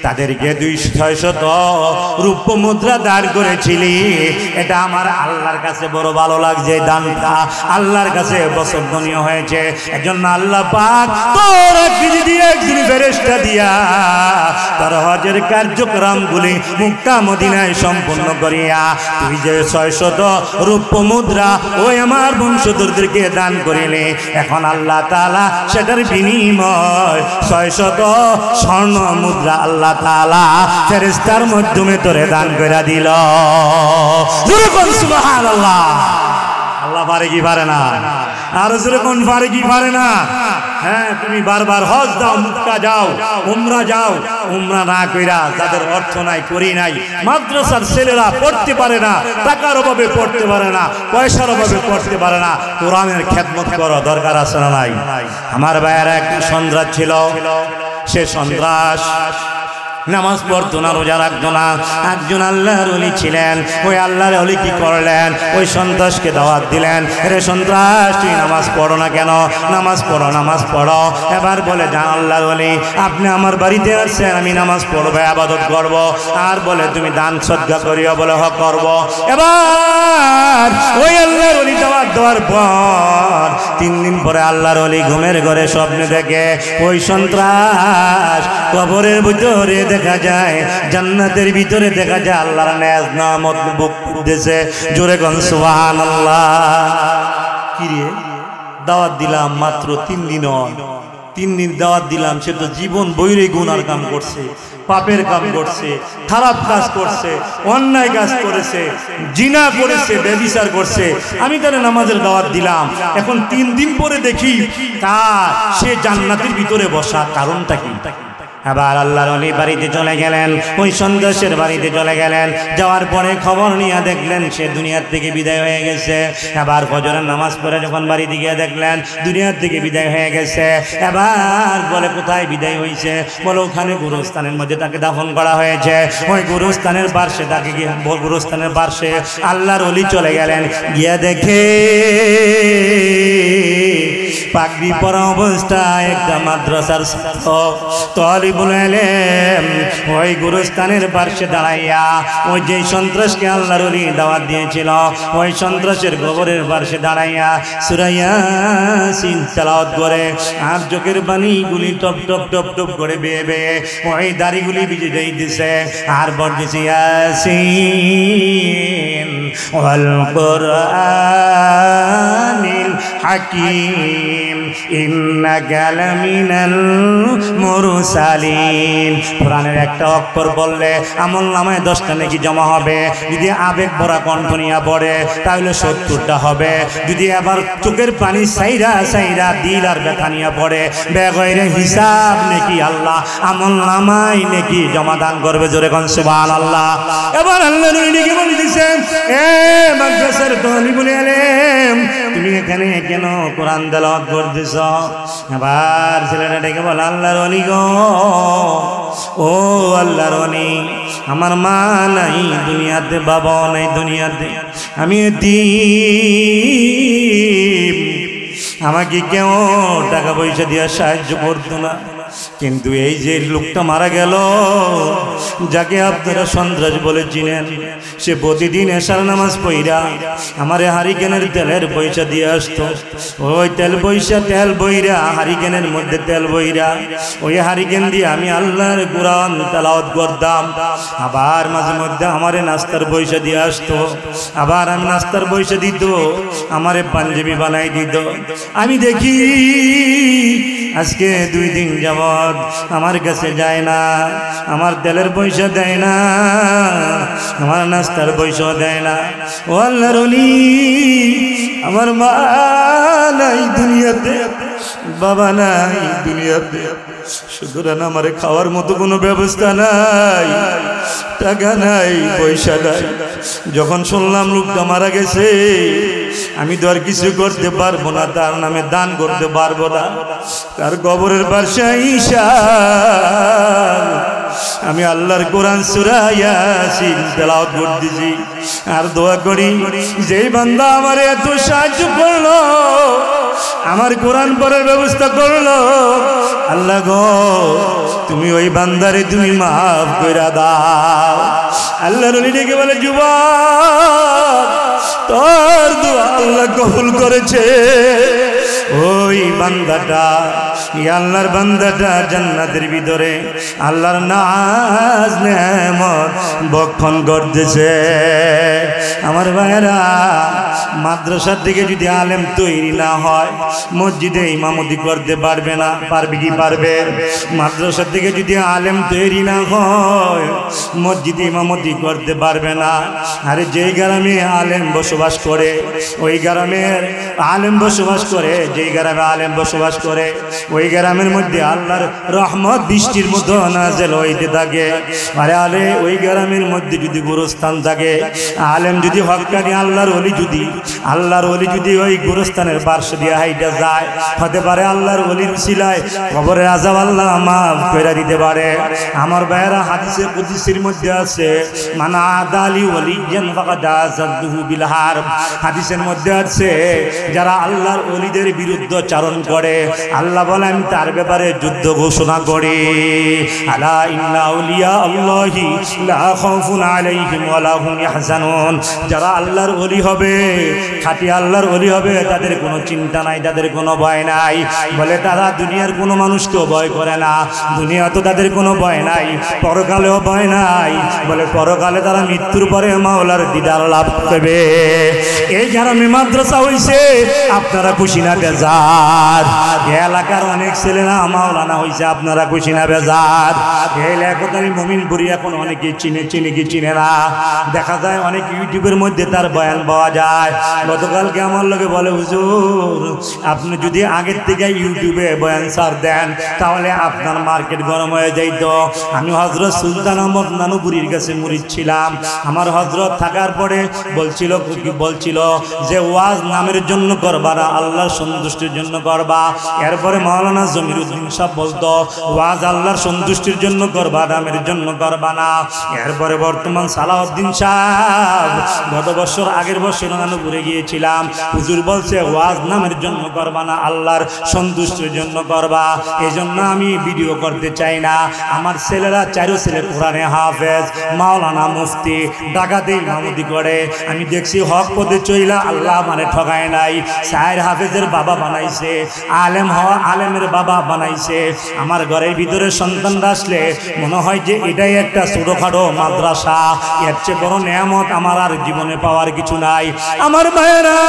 তাদেরকে 200 রূপ্য মুদ্রা দান করেছিলি এটা আমার আল্লাহর কাছে বড় ভালো লাগছে দানটা আল্লাহর কাছে পছন্দনীয় হয়েছে এজন্য আল্লাহ পাক তোর আকৃতি দিয়ে একজন ফেরেশতা দিয়া তার হজের কার্যক্রমগুলি মক্কা মদিনায় সম্পন্ন করিয়া তুই যে 600 রূপ্য মুদ্রা ওই আমার বংশধরদেরকে দান করিলে এখন আল্লাহ তাআলা সেটার বিনিময় 600 স্বর্ণ মুদ্রা আল্লাহ তাআলা ফেরেশতার মাধ্যমে তোরে দান করে দিল সুবহানাল্লাহ আল্লাহ পারে কি পারে না আর যেরকম পারে কি পারে না হ্যাঁ তুমি বারবার হজ দাও মক্কা যাও উমরা না কইরা যাদের অর্থ নাই করি নাই মাদ্রাসার ছেলেরা পড়তে পারে না টাকার অভাবে পড়তে পারে না পয়সার অভাবে পড়তে পারে না কোরআনের খেদমত করো দরকার আছে না নাই আমার ভাইয়ের এক সন্ত্রাস ছিল সে সন্ত্রাস নামাজ পড়তো না রোজা রাখতো না একজন আল্লাহর ওলি ছিলেন ওই আল্লাহর ওলি কি করলেন ওই সন্ত্রাসকে দাওয়াত দিলেন রে সন্ত্রাস তুই নামাজ পড়ো না কেন নামাজ পড়ো এবার বলে জান আল্লাহর ওলি আপনি আমার বাড়িতে আসছেন আমি নামাজ পড়বো ইবাদত করব আর বলে তুমি দান সদকা করিও বলে হক করব এবার ওই আল্লাহর ওলি দাওয়াত দেওয়ার পর 3 দিন পরে আল্লাহর ওলি ঘুমের ঘরে স্বপ্নে দেখে ওই সন্ত্রাস কবরের ভিতরে দেখা যায় জান্নাতের ভিতরে দেখা যায় আল্লাহর নেজ নামত বুক দিতেছে জোরে কোন সুবহানাল্লাহ কি রে দাওয়াত দিলাম মাত্র 3 দিন 3 দিন দাওয়াত দিলাম সে তো জীবন বইরে গুনার কাম করছে পাপের কাম করছে খারাপ কাজ করছে অন্যায় কাজ করেছে জিনা করেছে ব্যভিচার করছে আমি তারে নামাজের দাওয়াত দিলাম এখন 3 দিন পরে দেখি তার সে জান্নাতের ভিতরে বসা কারণটা কি আবার আল্লাহর ওলি বাড়িতে চলে গেলেন ওই সন্ত্রাসের বাড়িতে চলে গেলেন যাওয়ার পরে খবর নিয়ে দেখলেন সে দুনিয়ার থেকে বিদায় হয়ে গেছে আবার ফজরের নামাজ পড়ে যখন বাড়িতে গিয়ে দেখলেন দুনিয়ার থেকে বিদায় হয়ে গেছে এবার বলে কোথায় বিদায় হয়েছে বলে ওখানে গুরুস্থানের মধ্যে তাকে দাফন করা হয়েছে ওই গুরুস্থানের পার্শ্বে তাকে গিয়ে গুরুস্থানের পার্শ্বে আল্লাহর ওলি চলে গেলেন গিয়ে দেখে পাগড়ি পরা অবস্থায় একটা মাদ্রাসার তালিবুল ইলম ওই গুরুস্থানের পাশে দাঁড়াইয়া ওই যে সন্ত্রাসকে আল্লাহর ওলি দাওয়াত দিয়েছিল ওই সন্ত্রাসের কবরের পাশে দাঁড়াইয়া সূরা ইয়াসিন তেলাওয়াত করে আর চোখের পানিগুলি টপ টপ টপ টপ করে বেয়ে বেয়ে ওই দাড়িগুলি ভিজে যাইতেছে আর বলতেছে ইয়াসিন ওয়াল কুরআনিল হাকীম ইন্নাকা লামিনাল মুরসালিন। কোরআনের একটা অক্ষর বললে আমলনামায় 10টা নেকি জমা হবে। যদি আবেগ ভরা কণ্ঠ নিয়ে পড়ে তাহলে 70টা হবে। যদি আবার চোখের পানি সাইরা সাইরা দিল আর ব্যথা নিয়ে পড়ে বেগৈরে হিসাব নেকি আল্লাহ আমলনামায় নেকি জমা দান করবে। জোরে কোন সুবহানাল্লাহ। এবার আল্লাহ নবীকে বলে দিয়েছেন, এ মাদ্রাসার তালিবুল ইলম, তুমি এখানে কেন কোরআন তেলাওয়াত করতেছ? এবার ছেলেটা ডেকে বলে, আল্লাহর ওলি গো, ও আল্লাহর ওলি, আমার মা নাই দুনিয়াতে, বাবা নাই দুনিয়াতে, আমি এতিম, আমাকে কেউ টাকা পয়সা দিয়ে সাহায্য করতো না। কিন্তু এই যে লোকটা মারা গেল, যাকে আপনারা সন্ত্রাস বলে চিনেন, সে প্রতিদিন এশার নামাজ পড়া আমার হারিকেনের তেলের পয়সা দিয়ে আসতো। ওই তেল বইরা হারিকেনের মধ্যে তেল বইরা ওই হারিকেন দিয়ে আমি আল্লাহর কোরআন তেলাওয়াত করতাম। আবার মাঝে মধ্যে আমারে নাস্তার পয়সা দিয়ে আসতো, আবার আমি নাস্তার পয়সা দিত, আমারে পাঞ্জাবি বানাই দিত। আমি দেখি আজকে 2 দিন যাবত আমার কাছে যায় না, আমার তেলের পয়সা দেয় না, আমার নাস্তার পয়সা দেয় না। ও আল্লাহর ওলি, আমার মা নাই দুনিয়াতে, বাবা নাই দুনিয়াতে, সুতরাং আমার খাওয়ার মতো কোনো ব্যবস্থা নাই, টাকা নাই, পয়সা নাই। যখন শুনলাম লোকটা মারা গেছে, আমি তো আর কিছু করতে পারবো না, তার নামে দান করতে পারবো না। তার কবরের পাশে আইসা আমি আল্লাহর কোরআন সূরা ইয়াসিন তেলাওয়াত করতেছি আর দোয়া করি, যেই বান্দা আমারে এত সাহায্য করলো, আমার কোরআন পড়ার ব্যবস্থা করলো, আল্লাহ গো তুমি ওই বান্দারে তুমি মাফ কইরা দাও। আল্লাহর ওলি ডেকে বলে, যুবক, তোর দোয়া আল্লাহ কবুল করেছে। ওই বান্দাটা, আল্লাহর বান্দাটা জান্নাতের ভিতরে আল্লাহর নাজ নেয়ামত ভক্ষণ করতেছে। আমার ভাইয়েরা, মাদ্রাসার থেকে যদি আলেম তৈরি না হয়, মসজিদে ইমামতি করতে পারবে না। পারবে কি পারবে? মাদ্রাসার থেকে যদি আলেম তৈরি না হয়, মসজিদে ইমামতি করতে পারবে না। আরে যেই গ্রামে আলেম বসবাস করে, ওই গ্রামের আলেম বসবাস করে, যেই গ্রামে আলেম বসবাস করে, ওই গ্রামের মধ্যে আল্লাহর রহমত বৃষ্টির মতো নাযিল হইতে থাকে। আরে ওই গ্রামের মধ্যে যদি গুরুস্থান থাকে, আলেম যদি হক্কানি আল্লাহর ওলি যদি ওই গুরুস্থানের পার্শ্ব দিয়ে হাইটা যায়, হতে পারে আল্লাহর ওলির উসিলায় কবরের আযাব আল্লাহ মাফ করে দিতে পারে। আমার ভাইয়েরা, হাদিসে কুদসির মধ্যে আছে, মান আদালি ওলিয়ান ফাকাদ আযাদহু বিল হারব। হাদিসের মধ্যে আছে, যারা আল্লাহর ওলিদের বিরুদ্ধে চারণ করে, আল্লাহ বলে আমি তার ব্যাপারে যুদ্ধ ঘোষণা করি। আলা ইন্না আউলিয়া আল্লাহি লা খাউফুন আলাইহিম ওয়া লা হুম ইয়াহজানুন। যারা আল্লাহর ওলি হবে, খাঁটি আল্লাহর ওলি হবে, তাদের কোনো চিন্তা নাই, তাদের কোনো ভয় নাই। বলে তারা দুনিয়ার কোনো মানুষকেও ভয় করে না, দুনিয়া তো তাদের কোনো ভয় নাই, পরকালেও ভয় নাই। বলে পরকালে তারা মৃত্যুর পরে মাওলার দিদার লাভ করবে। এই গ্রামে মাদ্রাসা হইছে, আপনারা খুশি না বেজার? এলাকার অনেক ছেলেরা মাওলানা হইছে, আপনারা খুশি না বেজার? এই লেখতারি মুমিনপুরি এখন অনেকে চিনে কি চিনে না। দেখা যায় অনেক ইউটিউবের মধ্যে তার বয়ান পাওয়া যায়। গতকালকে আমার লোকে বলে, হুজুর আপনি যদি আগের থেকে ইউটিউবে বয়ান ছাড় দেন, তাহলে আপনার মার্কেট গরম হয়ে যাইত। আমি হযরত সুলতান আহমদ নানুপুরীর কাছে মুরিদ ছিলাম। আমার হযরত থাকার পরে বলছিল যে ওয়াজ নামের জন্য করবা না, আল্লাহর সন্তুষ্টির জন্য করবা। এরপরে মাওলানা জমিরুদ্দিন সাহেব বলতো, ওয়াজ আল্লাহর সন্তুষ্টির জন্য করবা, নামের জন্য করবা না। এরপরে বর্তমান সালাউদ্দিন সাহেব, গত বছর আগের বছর নানুপুরে গিয়েছিলাম, হুজুর বলছে ওয়াজ নামের জন্য করবা না, আল্লাহর সন্তুষ্টির জন্য করবা। এই জন্য আমি ভিডিও করতে চাই না। আমার ছেলেরা, 4 ছেলে কোরআনে হাফেজ, মাওলানা মুফতি, ঢাকাতে ইমামতি করে। আমি দেখছি হক পথে চইলা আল্লাহ মানে ঠকায় নাই। 4 হাফেজের বাবা বানাইছে। আলেম আলেমের বাবা বানাইছে। আমার ঘরের ভিতরে সন্তানরা আসলে মনে হয় যে এটাই একটা ছোটখাটো মাদ্রাসা, এর চেয়ে বড় নেয়ামত আমার আর জীবনে পাওয়ার কিছু নাই। আমার ভাইয়েরা,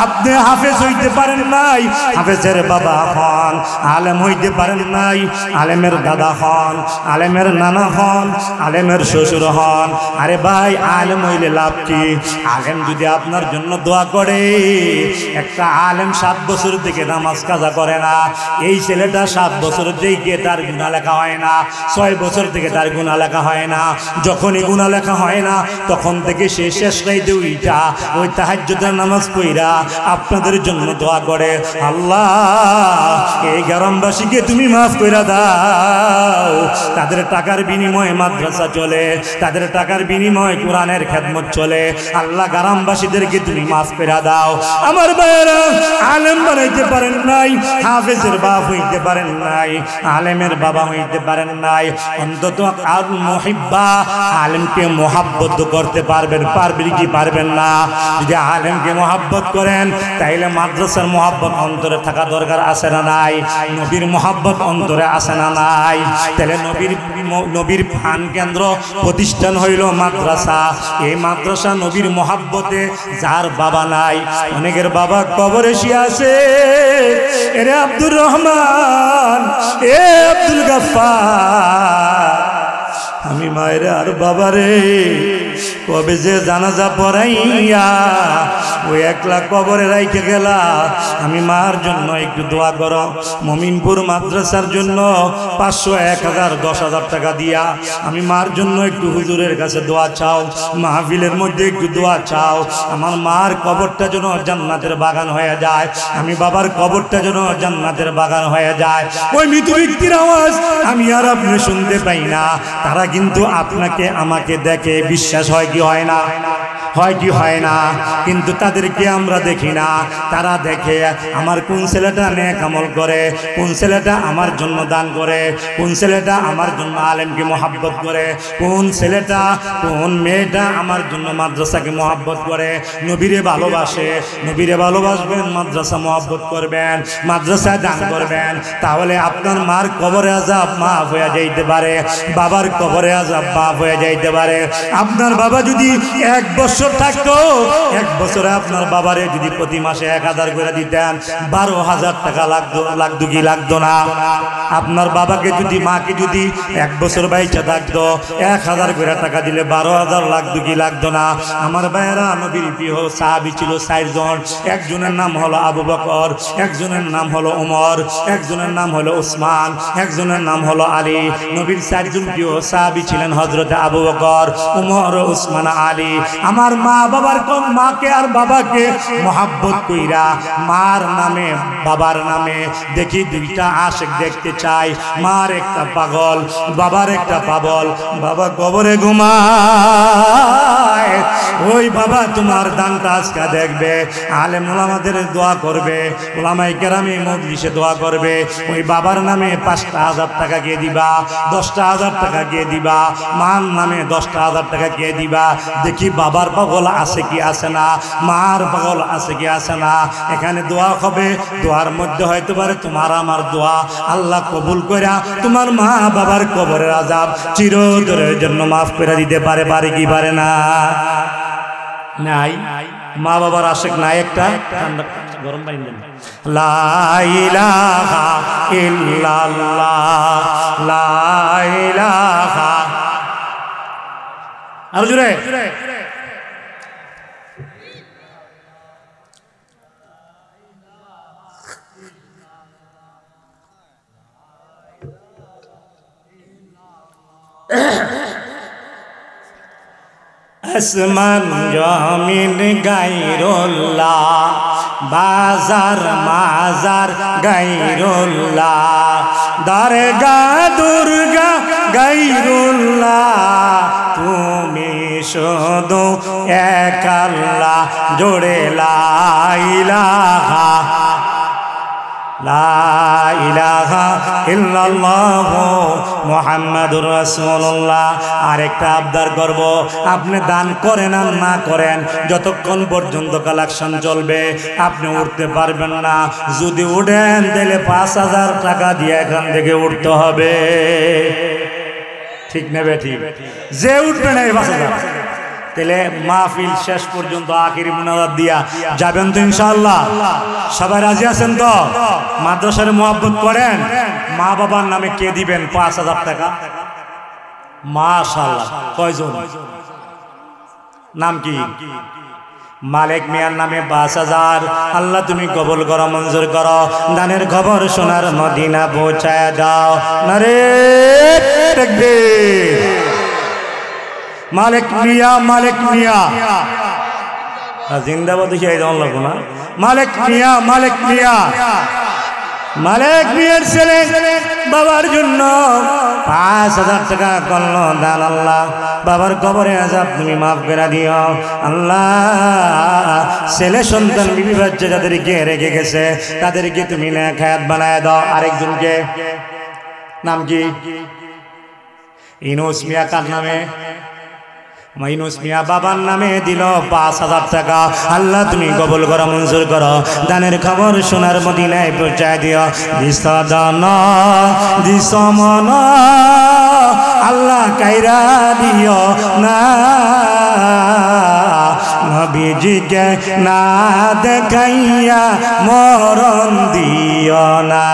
আপনি হাফেজ হইতে পারেন নাই, হাফেজের বাবা হন। আলেম হইতে পারেন নাই, আলেমের দাদা হন, আলেমের নানা হন, আলেমের শ্বশুর হন। আরে ভাই, আলেম হইলে লাভ কি? আলেম যদি আপনার জন্য দোয়া করে, একটা আলেম 7 বছর থেকে নামাজ কাজা করে না, এই ছেলেটা 7 বছর থেকে তার গুনাহ লেখা হয় না, 6 বছর থেকে তার গুনাহ লেখা হয় না। যখনই গুনাহ লেখা হয় না, তখন থেকে সে শেষ রাইতে উইটা ওই তাহাজ্জুদের নামাজ পড়া আপনাদের জন্য দোয়া করে, আল্লাহ এই গ্রামবাসীকে তুমি মাফ কইরা দাও। তাদের টাকার বিনিময়ে মাদ্রাসা চলে, তাদের টাকার বিনিময়ে কোরআনের খেদমত চলে। আল্লাহ গ্রামবাসীদেরকে তুমি মাফ কইরা দাও। আমার ভাইয়েরা, আলেম বানাইতে পারেন নাই, হাফেজের বাপ হইতে পারেন নাই, আলেমের বাবা হইতে পারেন নাই, অন্তত আর মুহিব্বা আলেমকে মোহাব্বত করতে পারবেন কি পারবেন না? যদি আলেমকে মোহাব্বত করেন, তাইলে মাদ্রাসার মোহাব্বত অন্তরে থাকা দরকার আছে না নাই? নবীর মোহাব্বত অন্তরে আছে না নাই? তাহলে নবীর প্রাণ কেন্দ্র প্রতিষ্ঠান হইল মাদ্রাসা। এই মাদ্রাসা নবীর মোহাব্বতে যার বাবা নাই, অনেকের বাবা কবরে শুয়ে আছে, এরে আব্দুর রহমান, এ আব্দুল গাফফার, আমি মায়ের আর বাবারে কবে যে জানাজা পড়াইয়া ওই 1 লাখ কবরে রাইখে গেলা, আমি মার জন্য একটু দোয়া করো। মমিনপুর মাদ্রাসার জন্য 500, 1000, 10,000 টাকা দিয়া আমি মার জন্য একটু হুজুরের কাছে দোয়া চাও, মাহফিলের মধ্যে একটু দোয়া চাও। আমার মার কবরটা যেন জান্নাতের বাগান হয়ে যায়, আমি বাবার কবরটা যেন জান্নাতের বাগান হয়ে যায়। ওই মৃত ব্যক্তির আওয়াজ আমি আর আপনি শুনতে পাই না, তারা কিন্তু আপনাকে আমাকে দেখে, বিশ্বাস হয় কি হয় না? হয় কি হয় না? কিন্তু তাদেরকে আমরা দেখি না, তারা দেখে আমার কোন ছেলেটা নেক আমল করে, কোন ছেলেটা আমার জন্য দান করে, কোন ছেলেটা আমার জন্য আলেমকে মোহাব্বত করে, কোন ছেলেটা কোন মেয়েটা আমার জন্য মাদ্রাসাকে মোহাব্বত করে, নবীরে ভালোবাসে। নবীরে ভালোবাসবেন, মাদ্রাসা মোহাব্বত করবেন, মাদ্রাসায় দান করবেন, তাহলে আপনার মার কবরে আযাব মাফ হয়ে যাইতে পারে, বাবার কবরে আযাব মাফ হয়ে যাইতে পারে। আপনার বাবা যদি 1 বছর থাকতো, 1 বছরে আপনার বাবারে যদি প্রতি মাসে 1000 করে দিতেন, 12,000 টাকা লাগতো কি লাগতো না? আপনার বাবাকে যদি, মাকে যদি 1 বছর বাইচা থাকতো, 1000 করে টাকা দিলে 12,000 লাগতো কি লাগতো না? আমার ভাইয়েরা, নবীর প্রিয় সাহাবী ছিল 4 জন। একজনের নাম হলো আবু বকর, একজনের নাম হলো ওমর, একজনের নাম হলো উসমান, একজনের নাম হলো আলী। নবীর 4 জন প্রিয় সাহাবী ছিলেন হযরত আবু বকর, ওমর, উসমান, আলী। আমার মা বাবার মাকে আর বাবাকে মোহাব্বত কইরা মার নামে বাবার নামে দেখি 2টা আশিক দেখতে চাই। মার একটা পাগল, বাবার একটা পাগল। বাবা কবরে ঘুমায়, ওই বাবা তোমার দানটা আজকে দেখবে, আলেম ওলামাদের দোয়া করবে, ওলামায়ে কেরামে মজলিসে দোয়া করবে। ওই বাবার নামে 5,000 টাকা কে দিবা, 10,000 টাকা কে দিবা, মার নামে 10,000 টাকা কে দিবা। দেখি বাবার পাগল আছে কি আছে না, মার পাগল আছে কি আছে না। এখানে দোয়া হবে, দোয়ার মধ্যে হয়তো পারে তোমার আমার দোয়া আল্লাহ কবুল কইরা তোমার মা বাবার কবরের আযাব চিরতরের জন্য মাফ করে দিতে পারে। পারে কি পারে না? নাই, মা বাবার আশিক নাই একটা গরম পানি দেন। লা ইলাহা ইল্লাল্লাহ, লা ইলাহা, আর জোরে আসমান জমিন গায়রুল্লাহ, বাজার মাজার গায়রুল্লাহ, দরগা দুর্গা গায়রুল্লাহ, তুমি শুধু এক আল্লাহ, জোড়ে লা ইলাহা লা ইলাহা ইল্লাল্লাহ মুহাম্মাদুর রাসূলুল্লাহ। আরেকটা আবদার করব, আপনি দান করেন আর না করেন, যতক্ষণ পর্যন্ত কালেকশন চলবে আপনি উঠতে পারবেন না। যদি উঠেন তাহলে 5000 টাকা দিয়ে এখান থেকে উঠতে হবে। ঠিক নেবে? ঠিক। যে উঠবে না এই 5000, তাহলে মাহফিল শেষ পর্যন্ত আখিরি মুনাজাত দিয়া যাবেন তো ইনশাআল্লাহ? সবাই রাজি আছেন তো? মাদ্রাসার মুহাব্বত করেন? মা বাবার নামে কে দিবেন 5000 টাকা? মাশাআল্লাহ। কয়জন? নাম কি? মালিক মিয়ার নামে 5000। আল্লাহ তুমি কবুল করো, মঞ্জুর করো। দানের খবর সোনার মদিনা পৌঁছায় দাও। নারে তাকবীর। মালিক মিয়া, মালিক মিয়া জিন্দাবাদ। এই জন লাগবো না। মালিক মিয়া, মালিক মিয়া, মালিক মিয়ার ছেলে বাবার জন্য 5000 টাকা করলো দান। আল্লাহ বাবার কবরে আযাব তুমি মাফ করে দিও আল্লাহ। ছেলে সন্তান বিবি বাচ্চা যাদেরকে রেখে গেছে তাদেরকে তুমি নেক হায়াত বানায় দাও। আরেকজনকে নাম কি? ইনুস মিয়া। কার নামে? মাইনুস মিয়া বাবার নামে দিল 5000 টাকা। আল্লাহ তুমি কবুল করো, মঞ্জুর করো। দানের খবর সোনার মদিনায় পৌঁছায় দিও। দিসদান দিসমন আল্লাহ কাইরা দিও না, নবীজিকে না দেখাইয়া মরণ দিও না।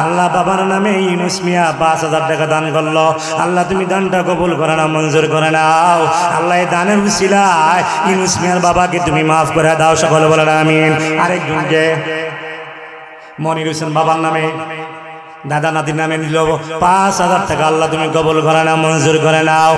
আল্লাহ বাবার নামে ইউনুস মিয়া 5000 টাকা দান করলো। আল্লাহ তুমি দানটা কবুল করে নাও, মঞ্জুর করে নাও। আল্লাহ এই দানের উসিলায় ইউনুস মিয়ার বাবাকে তুমি মাফ করে দাও। সকলে বলেন আমিন। আরেকজনকে মনির হোসেন বাবার নামে দাদা নাতির নামে নিল 5000 টাকা। আল্লাহ তুমি কবুল করে নাও, মঞ্জুর করে নাও।